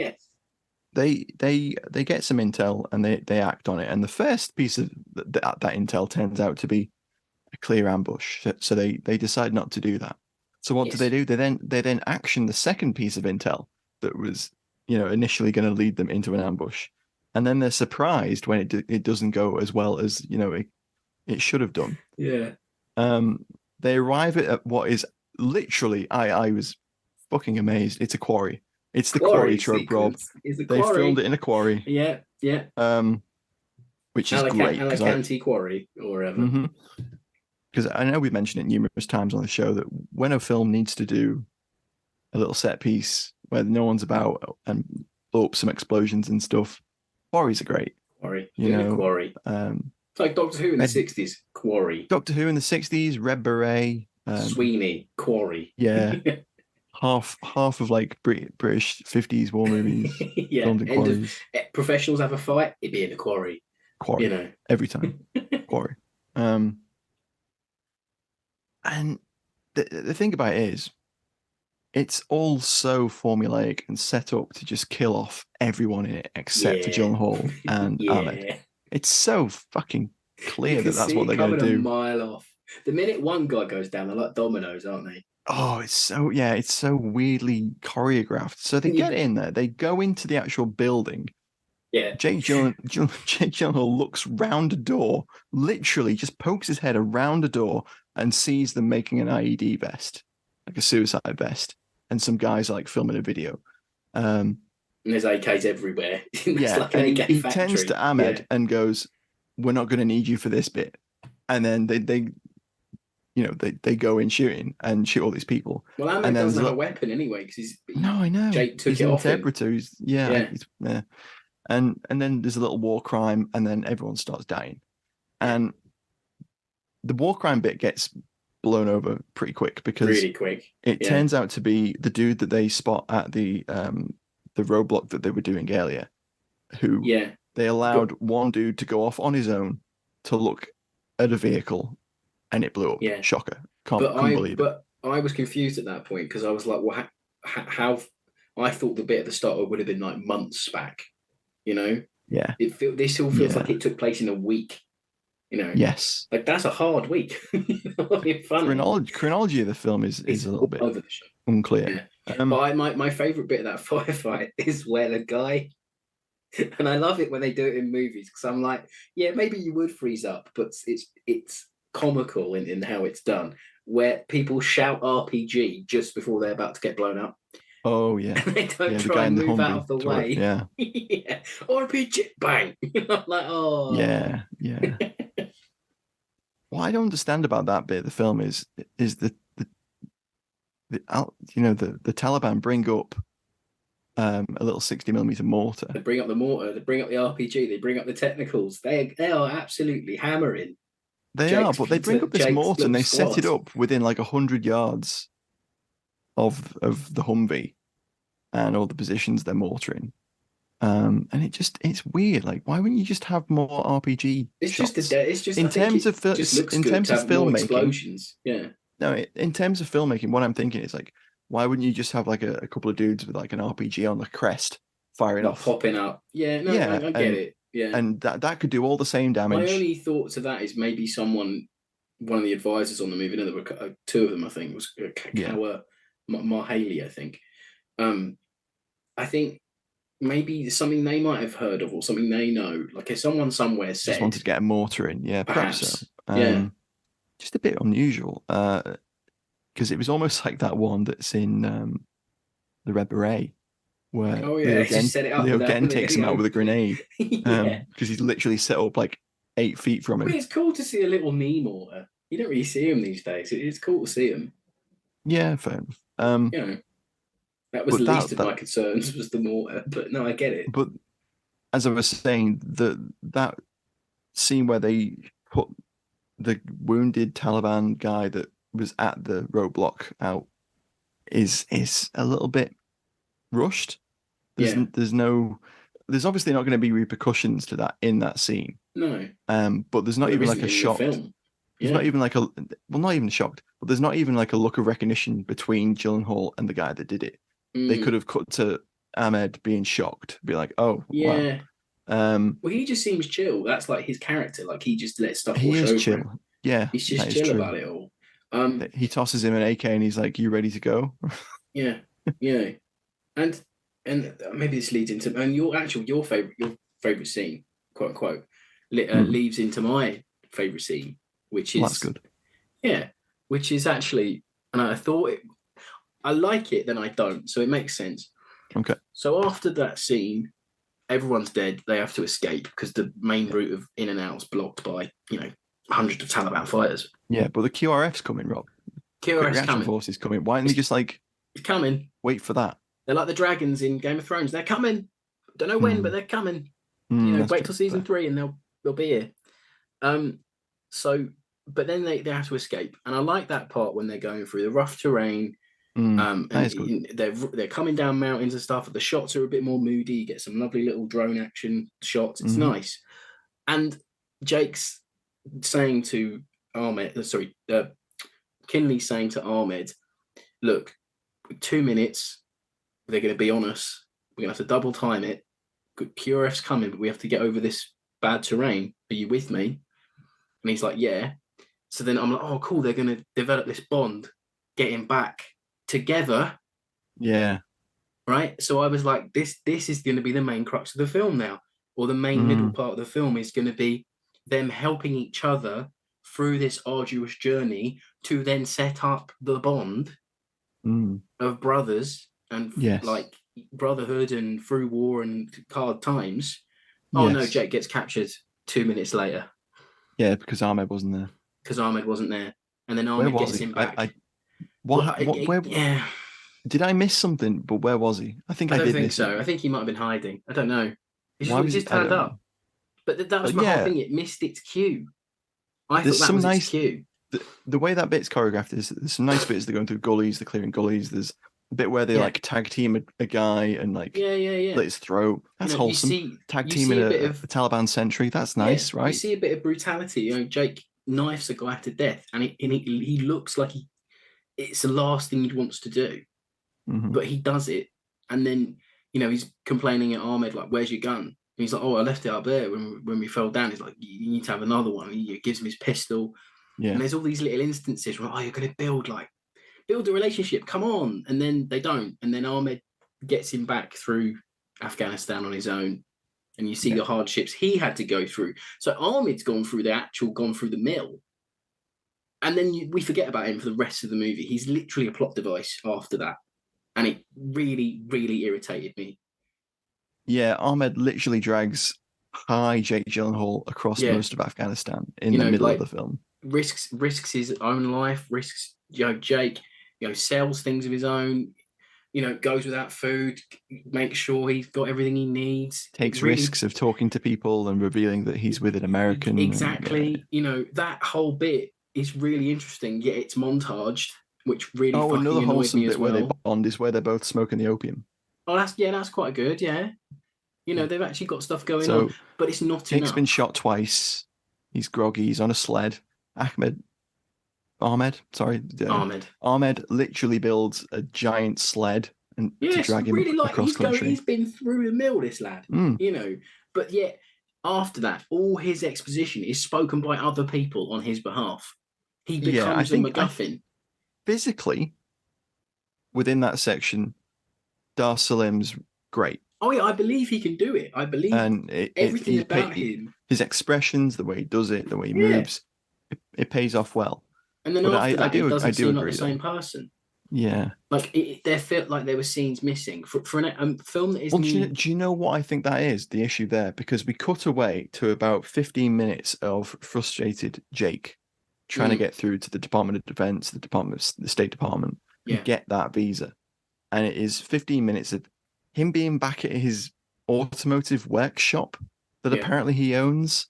they get some intel and they act on it. And the first piece of that intel turns out to be a clear ambush. So they decide not to do that. So what do? They then action the second piece of intel that was initially going to lead them into an ambush, and then they're surprised when it doesn't go as well as it should have done. They arrive at what is literally I was fucking amazed. It's a quarry. It's the quarry trope, Rob. They filmed it in a quarry. Yeah. Which is great. Alicanti quarry or whatever. Because I know we've mentioned it numerous times on the show that when a film needs to do a little set piece where no one's about and blow up some explosions and stuff, quarries are great. Quarry. Quarry. It's like Doctor Who in the 60s. Quarry. Doctor Who in the 60s, Red Beret. Sweeney. Quarry. Yeah. half of like British 50s war movies. Filmed in quarries. Professionals have a fight, it'd be in a quarry. Quarry. Every time. Quarry. And the thing about it is, it's all so formulaic and set up to just kill off everyone in it except for Gyllenhaal and Ahmed. It's so fucking clear that that's what they're going to do. A mile off. The minute one guy goes down, they're like dominoes, aren't they? Oh, it's so weirdly choreographed. So they get in there, they go into the actual building. Yeah. Jake Gyllenhaal looks round a door, literally just pokes his head around a door and sees them making an IED vest, like a suicide vest. And some guys are like filming a video. And there's AKs everywhere. Like and he turns to Ahmed and goes, "We're not going to need you for this bit." And then they go in shooting and shoot all these people. Well, Ahmed doesn't have a weapon anyway because I know. Jake took it off interpreter. And then there's a little war crime, and then everyone starts dying, and the war crime bit gets blown over pretty quick because really quick. It turns out to be the dude that they spot at the roadblock that they were doing earlier, who they allowed one dude to go off on his own to look at a vehicle, and it blew up. Yeah, shocker! Couldn't believe it. But I was confused at that point because I was like, well, how? I thought the bit at the start would have been like months back. Yeah. This all feels like it took place in a week. Yes. Like that's a hard week. Chronology of the film is a little bit unclear. Yeah. But my favorite bit of that firefight is where the guy, and I love it when they do it in movies because I'm like, yeah, maybe you would freeze up, but it's comical in how it's done, where people shout RPG just before they're about to get blown up. Oh yeah, and they don't try and move out of the way. Yeah, yeah. RPG, bang! I'm like, oh yeah. What I don't understand about that bit of the film is the Taliban bring up a little 60mm mortar. They bring up the mortar. They bring up the RPG. They bring up the technicals. They are absolutely hammering. They but they bring up this mortar and they set it up within like 100 yards of the Humvee and all the positions they're mortaring. And it's weird. Like, why wouldn't you just have more RPG? It's shots? It's just in terms of filmmaking. Explosions. Yeah. No, in terms of filmmaking, what I'm thinking is like, why wouldn't you just have like a couple of dudes with like an RPG on the crest firing off, popping up? Yeah, no, yeah, I get it. Yeah, and that could do all the same damage. My only thought to that is maybe one of the advisors on the movie. There were two of them. I think it was Kawa Marhaley. I think. I think maybe something they might have heard of or something they know. Like if someone somewhere said, just wanted to get a mortar in. Yeah, perhaps so. Yeah. Just a bit unusual. Because it was almost like that one that's in the Red Beret, where Leo again takes him out with a grenade. Because he's literally set up like 8 feet from him. It's cool to see a little knee mortar. You don't really see him these days. It's cool to see him. Yeah, fair enough. That was the least of my concerns was the mortar, but no, I get it. But as I was saying, that scene where they put the wounded Taliban guy that was at the roadblock out is a little bit rushed. There's obviously not going to be repercussions to that in that scene. No. But there's not even like a shock. There's not even like not even shocked, but there's not even like a look of recognition between Gyllenhaal and the guy that did it. They could have cut to Ahmed being shocked, be like, oh, yeah. Wow. Well, he just seems chill. That's like his character. Like he just lets stuff wash over. He is chill. Him. Yeah, he's just chill about it all. He tosses him an AK and he's like, "You ready to go?" yeah, and maybe this leads into your favorite scene, quote unquote, leads into my favorite scene, which is that's good. Yeah, which is actually, and I thought I like it, then I don't, so it makes sense. Okay. So after that scene, everyone's dead. They have to escape because the main route of in and out is blocked by hundreds of Taliban fighters. Yeah, but the QRF's coming, Rob. QRF's coming. Forces coming. Why don't they just like it's coming? Wait for that. They're like the dragons in Game of Thrones. They're coming. Don't know when, but they're coming. Wait till season 3 and they'll be here. So, but then they have to escape, and I like that part when they're going through the rough terrain. And they're coming down mountains and stuff. The shots are a bit more moody. You get some lovely little drone action shots. It's nice. And Jake's saying to Kinley's saying to Ahmed, look, 2 minutes, they're going to be on us. We're going to have to double time it. QRF's coming, but we have to get over this bad terrain. Are you with me? And he's like, yeah. So then I'm like, oh, cool. They're going to develop this bond, getting back together. Yeah. Right. So I was like, this is going to be the main crux of the film now, or the main middle part of the film is going to be them helping each other through this arduous journey to then set up the bond of brothers and like brotherhood and through war and hard times. Oh no, Jake gets captured 2 minutes later. Yeah, because Ahmed wasn't there. And then Ahmed gets him back. Where did I miss something? But where was he? I don't think so. I think he might have been hiding. I don't know. He just turned up. But that was my whole thing. It missed its cue. I thought that was its cue. The way that bit's choreographed is there's some nice bits. They're going through gullies, they're clearing gullies. There's a bit where they like tag team a guy and like let his throat. That's wholesome. Tag teaming a Taliban sentry. That's nice, right? You see a bit of brutality. Jake knifes a guy to death, and he looks like it's the last thing he wants to do, but he does it. And then he's complaining at Ahmed like, "Where's your gun?" he's like, "Oh, I left it up there when we fell down." He's like, "You need to have another one." He gives him his pistol. Yeah. And there's all these little instances where, you're going to build a relationship. Come on. And then they don't. And then Ahmed gets him back through Afghanistan on his own. And you see the hardships he had to go through. So Ahmed's gone through the mill. And then we forget about him for the rest of the movie. He's literally a plot device after that. And it really, really irritated me. Yeah, Ahmed literally drags high Jake Gyllenhaal across most of Afghanistan in the middle of the film. Risks his own life, risks Jake, sells things of his own, goes without food, makes sure he's got everything he needs. Takes risks of talking to people and revealing that he's with an American. Exactly. That whole bit is really interesting, yet it's montaged, which really fucking another wholesome bit where they bond is where they're both smoking the opium. Oh, that's quite good, yeah. They've actually got stuff going on, but it's not Jake's enough. been shot twice. He's groggy. He's on a sled. Ahmed literally builds a giant sled to drag him across country. He's been through the mill, this lad. But yet after that, all his exposition is spoken by other people on his behalf. He becomes a MacGuffin. Physically, within that section, Dar Salim's great. Oh yeah, I believe he can do it. I believe everything about him. His expressions, the way he does it, the way he moves, it pays off well. And then after that, it doesn't seem like the same person. Yeah. There felt like there were scenes missing. For a film that is... Well, do you know what I think that is, the issue there? Because we cut away to about 15 minutes of frustrated Jake trying to get through to the Department of Defense, the State Department, and get that visa. And it is 15 minutes of him being back at his automotive workshop that apparently he owns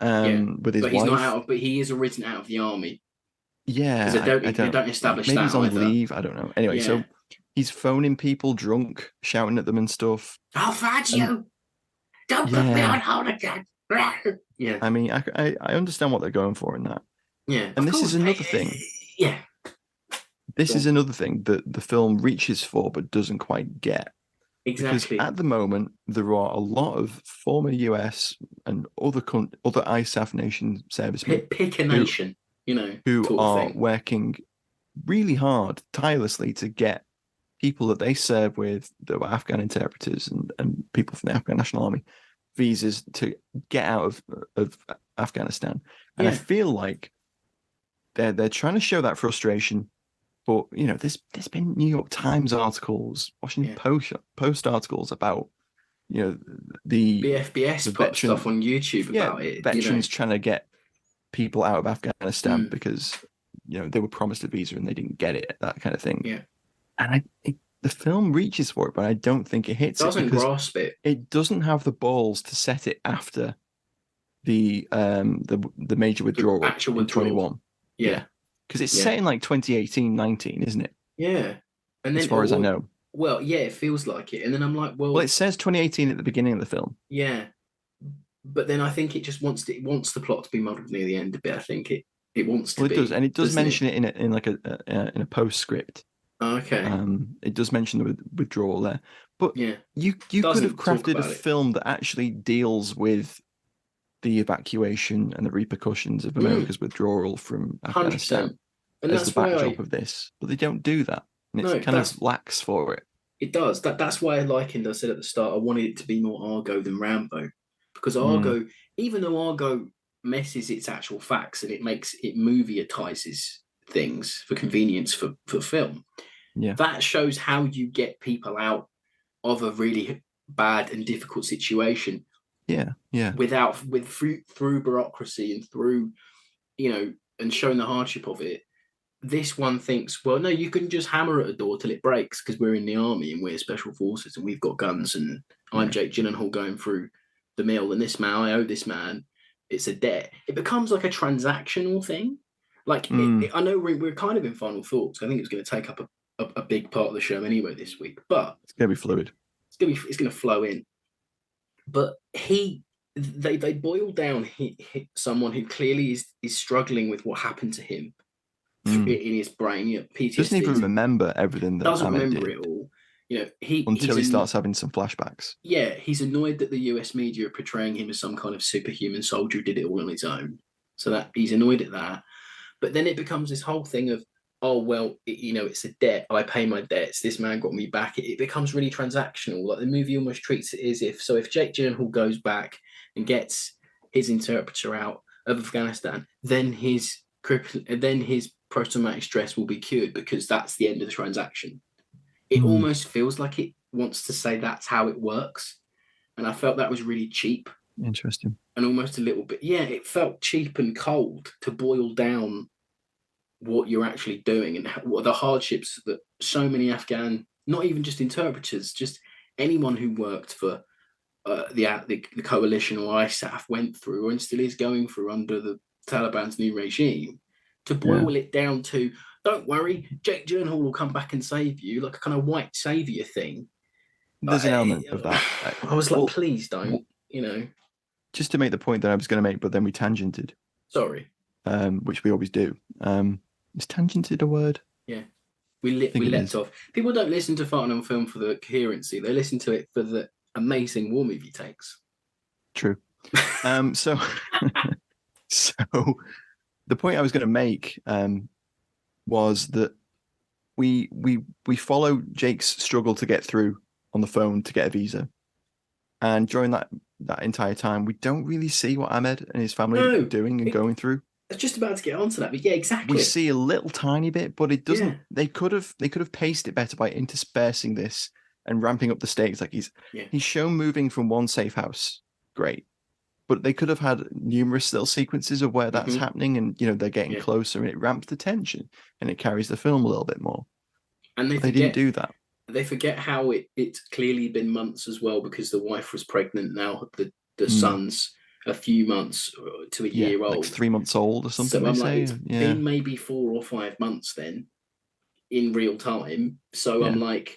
with his wife. He's not but he is arisen out of the army. Yeah, they don't establish maybe that. He's on leave. I don't know. Anyway, so he's phoning people drunk, shouting at them and stuff. I'll fight you. Don't put me on hold again. Yeah. I mean, I understand what they're going for in that. Yeah. And this is another thing. Yeah. This is another thing that the film reaches for but doesn't quite get. Exactly. Because at the moment, there are a lot of former US and other ISAF nation servicemen. Pick a nation, who are working really hard, tirelessly to get people that they serve with, that were Afghan interpreters and people from the Afghan National Army, visas to get out of Afghanistan. And I feel like they're trying to show that frustration. But, there's been New York Times articles, Washington Post articles about, the FBS put stuff on YouTube about it. Veterans trying to get people out of Afghanistan because, they were promised a visa and they didn't get it, that kind of thing. Yeah. And the film reaches for it, but I don't think it hits it. Doesn't grasp it. It doesn't have the balls to set it after the major withdrawal in 2021. Yeah. Because it's set in 2018-19, isn't it? Yeah. And then as far as I know. Well, yeah, it feels like it. And then I'm like, well, it says 2018 at the beginning of the film. Yeah. But then I think it just wants the plot to be muddled near the end a bit. I think it wants to be. It does, and it does mention it in a postscript. Oh, okay. It does mention the withdrawal there. But you could have crafted a film that actually deals with the evacuation and the repercussions of America's withdrawal from Afghanistan 100%. And as the backdrop of this. But they don't do that. And it kind of lacks for it. It does. That's why I said at the start, I wanted it to be more Argo than Rambo. Because Argo, even though Argo messes its actual facts and it movieatizes things for convenience for film, that shows how you get people out of a really bad and difficult situation. Yeah. Through bureaucracy and through, and showing the hardship of it. This one thinks, well, no, you can just hammer at a door till it breaks because we're in the army and we're special forces and we've got guns and I'm Jake Gyllenhaal going through the mill and I owe this man. It's a debt. It becomes like a transactional thing. I know we're kind of in final thoughts. I think it's going to take up a big part of the show anyway this week, but it's going to be fluid. It's going to flow in. But they boil down someone who clearly is struggling with what happened to him in his brain. PTSD. Doesn't even remember everything that doesn't Ahmed remember did. it all. until he starts having some flashbacks. Yeah, he's annoyed that the US media are portraying him as some kind of superhuman soldier who did it all on his own. So that he's annoyed at that. But then it becomes this whole thing of, oh, well, it's a debt. I pay my debts. This man got me back. It becomes really transactional. Like the movie almost treats it as if Jake Gyllenhaal goes back and gets his interpreter out of Afghanistan, then his post-traumatic stress will be cured because that's the end of the transaction. It almost feels like it wants to say that's how it works. And I felt that was really cheap. Interesting. And almost a little bit, it felt cheap and cold to boil down what you're actually doing and what the hardships that so many Afghan, not even just interpreters, just anyone who worked for the coalition or ISAF went through and still is going through under the Taliban's new regime. To boil it down to, don't worry, Jake Gyllenhaal will come back and save you, like a kind of white savior thing. There's an element of that. I was like, please don't, Just to make the point that I was going to make, but then we tangented. Sorry. Which we always do. Is tangented a word? Yeah. We leapt off. People don't listen to Farting on Film for the coherency. They listen to it for the amazing war movie takes. True. So the point I was going to make was that we follow Jake's struggle to get through on the phone to get a visa. And during that entire time, we don't really see what Ahmed and his family are doing and going through. I was just about to get onto that, but yeah, exactly. We see a little tiny bit, but it doesn't. Yeah. They could have paced it better by interspersing this and ramping up the stakes. Like he's shown moving from one safe house, great, but they could have had numerous little sequences of where that's happening, and they're getting closer, and it ramps the tension and it carries the film a little bit more. And they didn't do that. They forget how it's clearly been months as well, because the wife was pregnant. Now the son's a few months to a year old, like 3 months old or something. So I'm like, it's been maybe 4 or 5 months then in real time. So I'm like,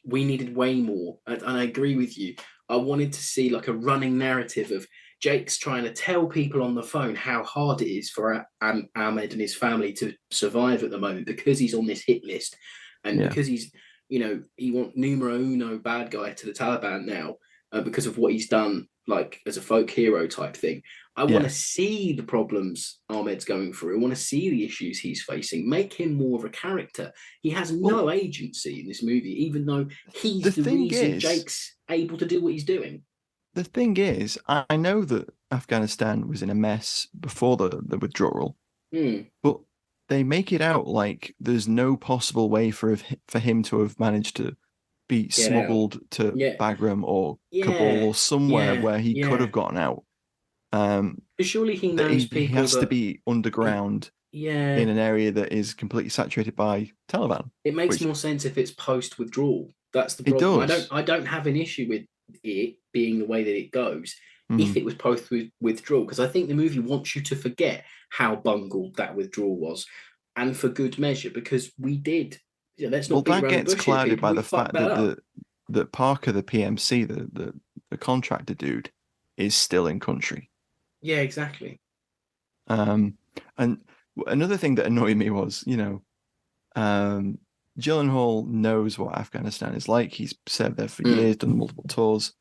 we needed way more. And I agree with you. I wanted to see like a running narrative of Jake's trying to tell people on the phone how hard it is for Ahmed and his family to survive at the moment, because he's on this hit list and because he's, he wants numero uno bad guy to the Taliban now because of what he's done, like as a folk hero type thing. I want to see the problems Ahmed's going through. I want to see the issues he's facing. Make him more of a character. He has no agency in this movie, even though he's the reason Jake's able to do what he's doing. The thing is, I know that Afghanistan was in a mess before the withdrawal, but they make it out like there's no possible way for him to have managed to be smuggled to Bagram or Kabul or somewhere where he could have gotten out. But surely he knows people. He has to be underground in an area that is completely saturated by Taliban. It makes more sense if it's post-withdrawal. That's the problem. It does. I don't have an issue with it being the way that it goes if it was post-withdrawal, because I think the movie wants you to forget how bungled that withdrawal was, and for good measure, because we did. Let's not that gets clouded by the fact that Parker, the PMC, the contractor dude, is still in country. Yeah, exactly. And another thing that annoyed me was, Gyllenhaal knows what Afghanistan is like. He's served there for years, done multiple tours.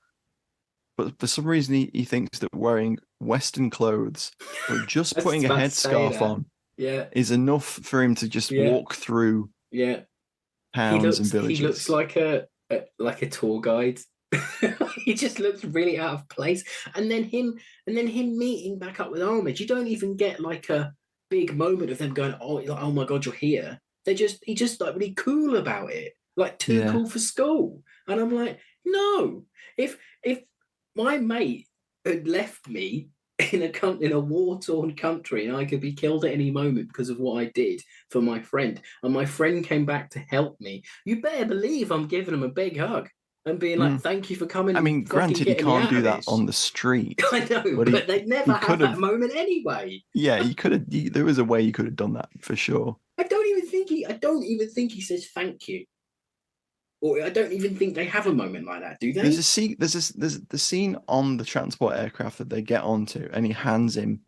But for some reason, he thinks that wearing Western clothes or just putting a headscarf on is enough for him to just walk through towns and villages. He looks like a tour guide. He just looks really out of place. And then him meeting back up with Ahmed, you don't even get like a big moment of them going, oh my God, you're here. He's just like really cool about it, like too cool for school. And I'm like, no, if my mate had left me in a war-torn country and I could be killed at any moment because of what I did for my friend, and my friend came back to help me, you better believe I'm giving him a big hug and being like, thank you for coming. I mean, granted, you can't do that on the street. I know, but they'd never have that moment anyway. Yeah, you could have. There was a way you could have done that for sure. I don't even think he says thank you. Or I don't even think they have a moment like that, do they? There's the scene on the transport aircraft that they get onto, and he hands him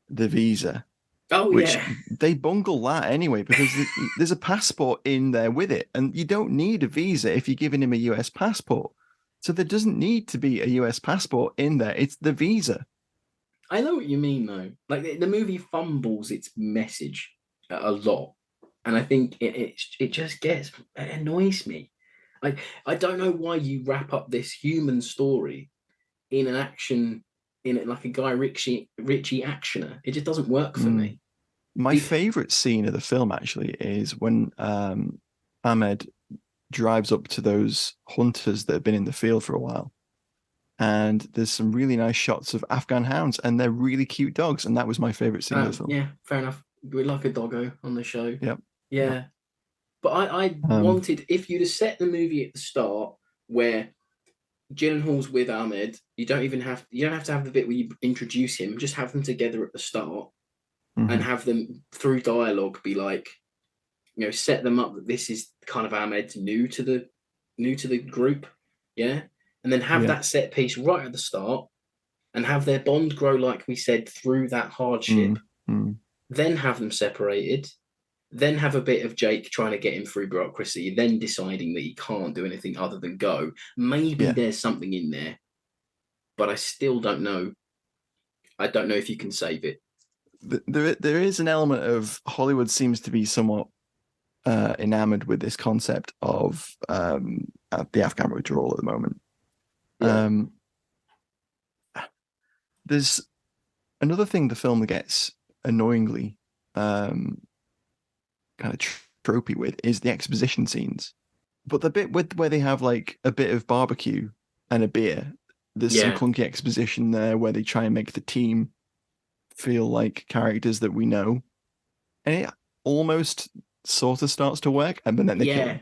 the visa, Oh, which yeah. they bungle that anyway, because there's a passport in there with it, and you don't need a visa if you're giving him a US passport. So there doesn't need to be a US passport in there. It's the visa. I know what you mean, though. Like, the movie fumbles its message a lot. And I think it just it annoys me. Like, I don't know why you wrap up this human story in an action, in it like a Guy Ritchie actioner. It just doesn't work for me. My favorite scene of the film actually is when Ahmed drives up to those hunters that have been in the field for a while, and there's some really nice shots of Afghan hounds, and they're really cute dogs, and that was my favorite scene of the film. Yeah, fair enough. We like a doggo on the show. Yep. Yeah. Yep. But I wanted, if you'd have set the movie at the start where Gyllenhaal's with Ahmed, you don't have to have the bit where you introduce him, just have them together at the start and have them through dialogue be like, set them up that this is kind of Ahmed new to the group. Yeah. And then have that set piece right at the start and have their bond grow, like we said, through that hardship. Then have them separated. Then have a bit of Jake trying to get him through bureaucracy, then deciding that he can't do anything other than go. Maybe there's something in there, but I still don't know. I don't know if you can save it. There is an element of Hollywood seems to be somewhat enamored with this concept of the Afghan withdrawal at the moment. Yeah. There's another thing the film gets annoyingly kind of tropey with is the exposition scenes, but the bit where they have like a bit of barbecue and a beer, there's some clunky exposition there where they try and make the team feel like characters that we know, and it almost sort of starts to work, and then they kill him.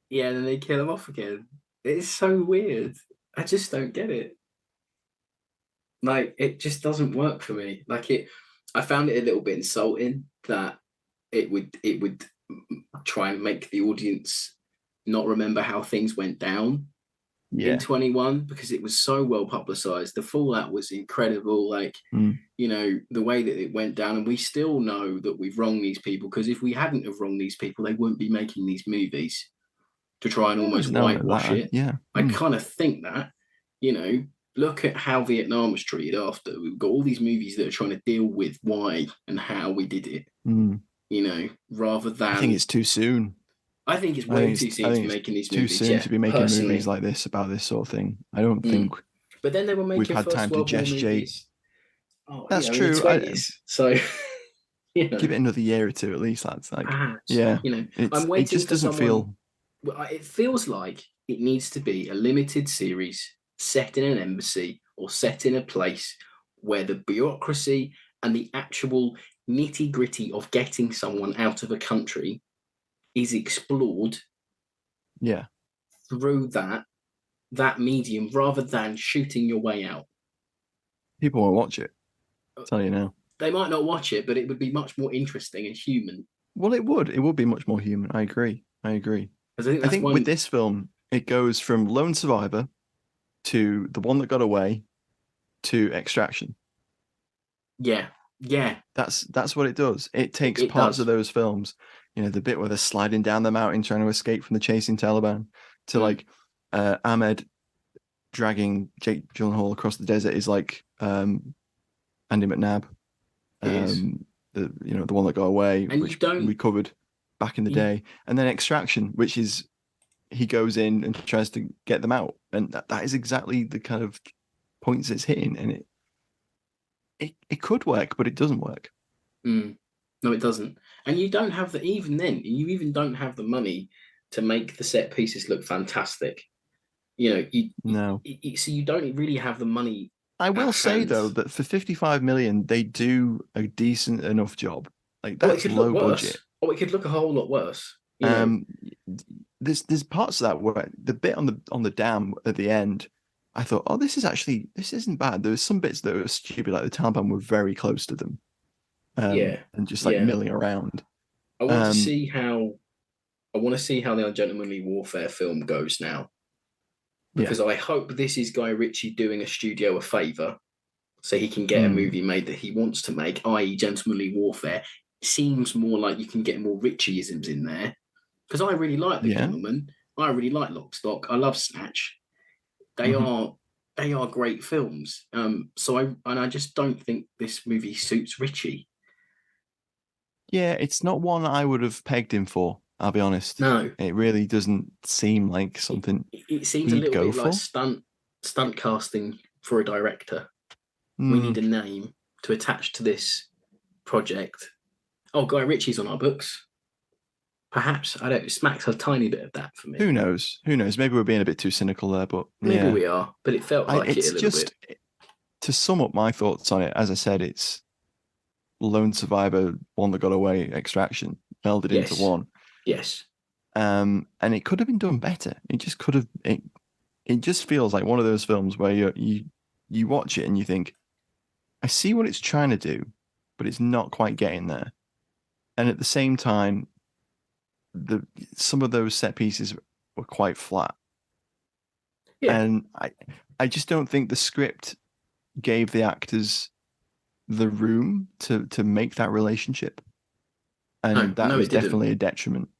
Yeah, and then they kill him off again. It's so weird. I just don't get it. Like, it just doesn't work for me. Like, I found it a little bit insulting that it would try and make the audience not remember how things went down in 21, because it was so well publicized. The fallout was incredible. Like, the way that it went down, and we still know that we've wronged these people, because if we hadn't have wronged these people, they wouldn't be making these movies to try and almost whitewash it. I kind of think that, look at how Vietnam was treated after. We've got all these movies that are trying to deal with why and how we did it. Rather than... I think it's too soon. I think it's way too soon to be making these movies. Too soon to be making movies like this about this sort of thing. I don't think. But then they were making we've had time to gestate. Oh, that's true. So give it another year or two at least. That's like, I'm waiting. It just doesn't feel. It feels like it needs to be a limited series set in an embassy or set in a place where the bureaucracy and the actual nitty-gritty of getting someone out of a country is explored through that medium, rather than shooting your way out. People won't watch it, I'll tell you now. They might not watch it, but it would be much more interesting and human. Well, it would be much more human. I agree. I think with this film, it goes from Lone Survivor to The One That Got Away to Extraction. Yeah. That's what it does. It takes parts of those films, the bit where they're sliding down the mountain trying to escape from the chasing Taliban, to like Ahmed dragging Jake Gyllenhaal across the desert is like Andy McNabb, the One That Got Away, and which we covered back in the day, and then Extraction, which is he goes in and tries to get them out, and that is exactly the kind of points it's hitting, and it could work, but it doesn't work. No, it doesn't. And you don't have even then, don't have the money to make the set pieces look fantastic. So you don't really have the money. I will say though that for 55 million, they do a decent enough job. Like, that's low budget. It could look a whole lot worse. There's parts of that where the bit on the dam at the end, I thought, this isn't bad. There was some bits that were stupid, like the Taliban were very close to them. And just like milling around. I want to see how the Ungentlemanly Warfare film goes now, because I hope this is Guy Ritchie doing a studio a favour so he can get a movie made that he wants to make, i.e. gentlemanly warfare. Seems more like you can get more Ritchie-isms in there, because I really like The Gentleman. I really like Lock, Stock. I love Snatch. They are great films. I just don't think this movie suits Ritchie. Yeah, it's not one I would have pegged him for. I'll be honest. No, it really doesn't seem like something. It seems a little bit like stunt casting for a director. We need a name to attach to this project. Oh, Guy Ritchie's on our books. Perhaps. I don't. Smacks a tiny bit of that for me. Who knows? Maybe we're being a bit too cynical there, but maybe we are. But it felt like it a little bit. To sum up my thoughts on it, as I said, it's Lone Survivor, One That Got Away, Extraction melded into one. Yes. And it could have been done better. It just could have. It just feels like one of those films where you watch it and you think, I see what it's trying to do, but it's not quite getting there. And at the same time, some of those set pieces were quite flat. Yeah. And I just don't think the script gave the actors the room to make that relationship. And that was definitely a detriment.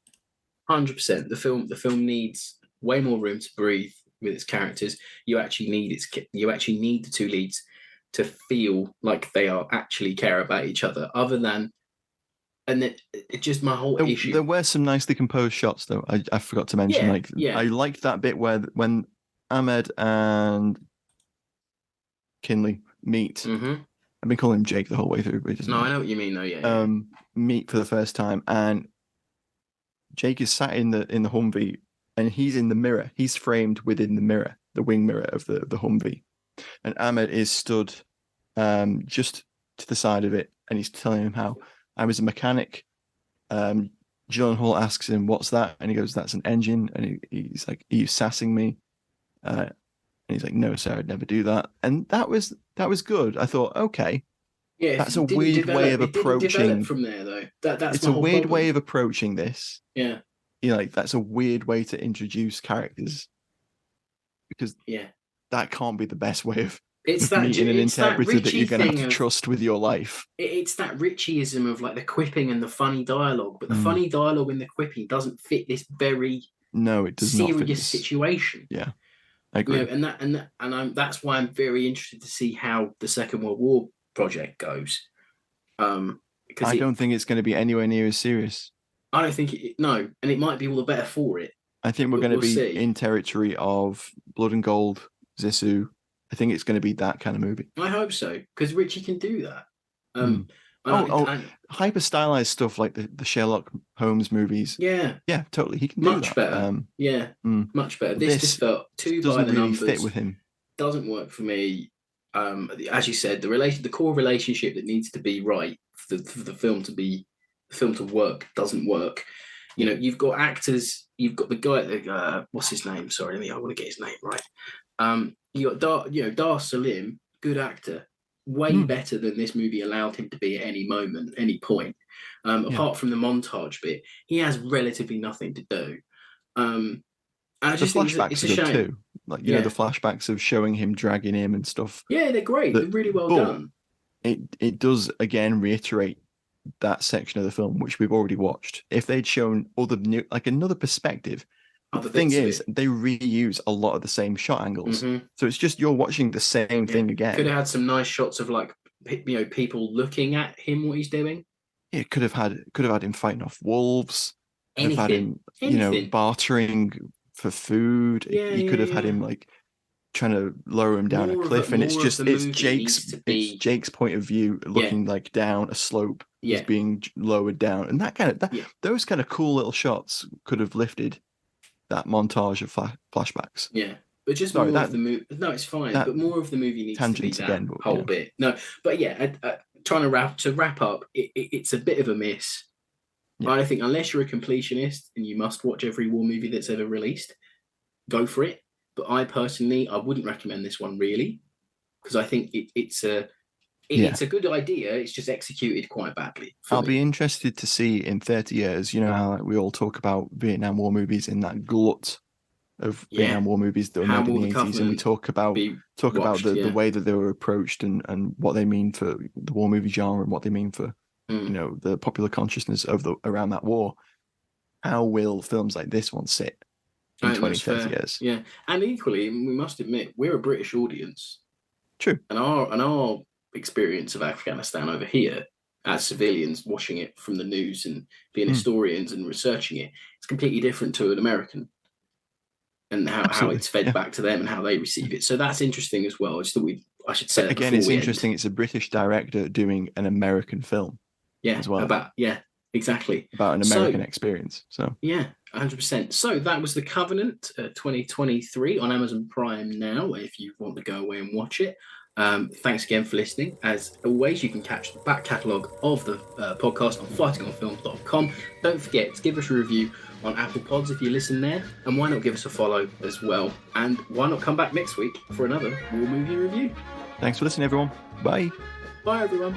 100%. The film needs way more room to breathe with its characters. You actually need the two leads to feel like they are actually care about each other, and it just my whole issue. There were some nicely composed shots, though. I forgot to mention. I liked that bit when Ahmed and Kinley meet. Mm-hmm. I've been calling him Jake the whole way through. I know what you mean, though. Yeah. Meet for the first time, and Jake is sat in the Humvee, and he's in the mirror. He's framed within the mirror, the wing mirror of the Humvee. And Ahmed is stood just to the side of it, and he's telling him how I was a mechanic. Gyllenhaal asks him, "What's that?" And he goes, "That's an engine." And he's like, "Are you sassing me?" And he's like, "No, sir, I'd never do that." And that was good. I thought, okay, that's a weird way of approaching. From there, though, that's it's a weird way of approaching this. Yeah, that's a weird way to introduce characters, because that can't be the best way of meeting an interpreter that you're going to have to trust with your life. It's that Ritchieism of like the quipping and the funny dialogue, but the funny dialogue and the quipping doesn't fit this very serious situation. Yeah, I agree. That's why I'm very interested to see how the Second World War project goes. Because I don't think it's going to be anywhere near as serious. I don't think and it might be all the better for it. I think we're going to be in territory of Blood and Gold, Zissou. I think it's going to be that kind of movie. I hope so, because Ritchie can do that. Hyper stylized stuff like the Sherlock Holmes movies. Yeah, totally. He can do much better. Much better. This felt too by the numbers. Doesn't really fit with him. Doesn't work for me. As you said, the core relationship that needs to be right for the film to work doesn't work. You've got actors. You've got the guy. What's his name? Sorry, I want to get his name right. You got Dar Salim, good actor, way better than this movie allowed him to be at any moment, any point. Apart from the montage bit, he has relatively nothing to do. I just think it's a shame. Too. Like the flashbacks of showing him dragging him and stuff. Yeah, they're great. They're really well done. It does again reiterate that section of the film which we've already watched. If they'd shown another perspective. The thing is, they reuse a lot of the same shot angles, so it's just you're watching the same thing again. Could have had some nice shots of people looking at him what he's doing. Yeah, could have had him fighting off wolves. Could have had him, bartering for food. You could have had him trying to lower him down a cliff, and it's Jake's point of view looking down a slope. He's being lowered down, and those kind of cool little shots could have lifted that montage of flashbacks. Yeah, but just more of the movie. No, it's fine. But more of the movie needs to be that whole bit. No, but trying to wrap up, it's a bit of a miss. Yeah. I think unless you're a completionist and you must watch every war movie that's ever released, go for it. But I wouldn't recommend this one really, because I think it's a good idea. It's just executed quite badly. I'll be interested to see in 30 years, how we all talk about Vietnam War movies in that glut of Vietnam War movies that were made in the 80s, and we talk about the way that they were approached and what they mean for the war movie genre and what they mean for the popular consciousness of around that war. How will films like this one sit in 20, 30 years? Yeah, and equally, we must admit, we're a British audience. True. And our experience of Afghanistan over here, as civilians watching it from the news and being historians and researching it, it's completely different to an American. And how it's fed back to them and how they receive it. So that's interesting as well. I should say that again, it's interesting. It's a British director doing an American film. Yeah, as well. Exactly. About an American experience. So yeah, 100%. So that was The Covenant 2023 on Amazon Prime now, if you want to go away and watch it. Thanks again for listening. As always, you can catch the back catalogue of the podcast on fightingonfilms.com. Don't forget to give us a review on Apple Pods if you listen there, and why not give us a follow as well, and why not come back next week for another war movie review. Thanks for listening, everyone. Bye. Bye, everyone.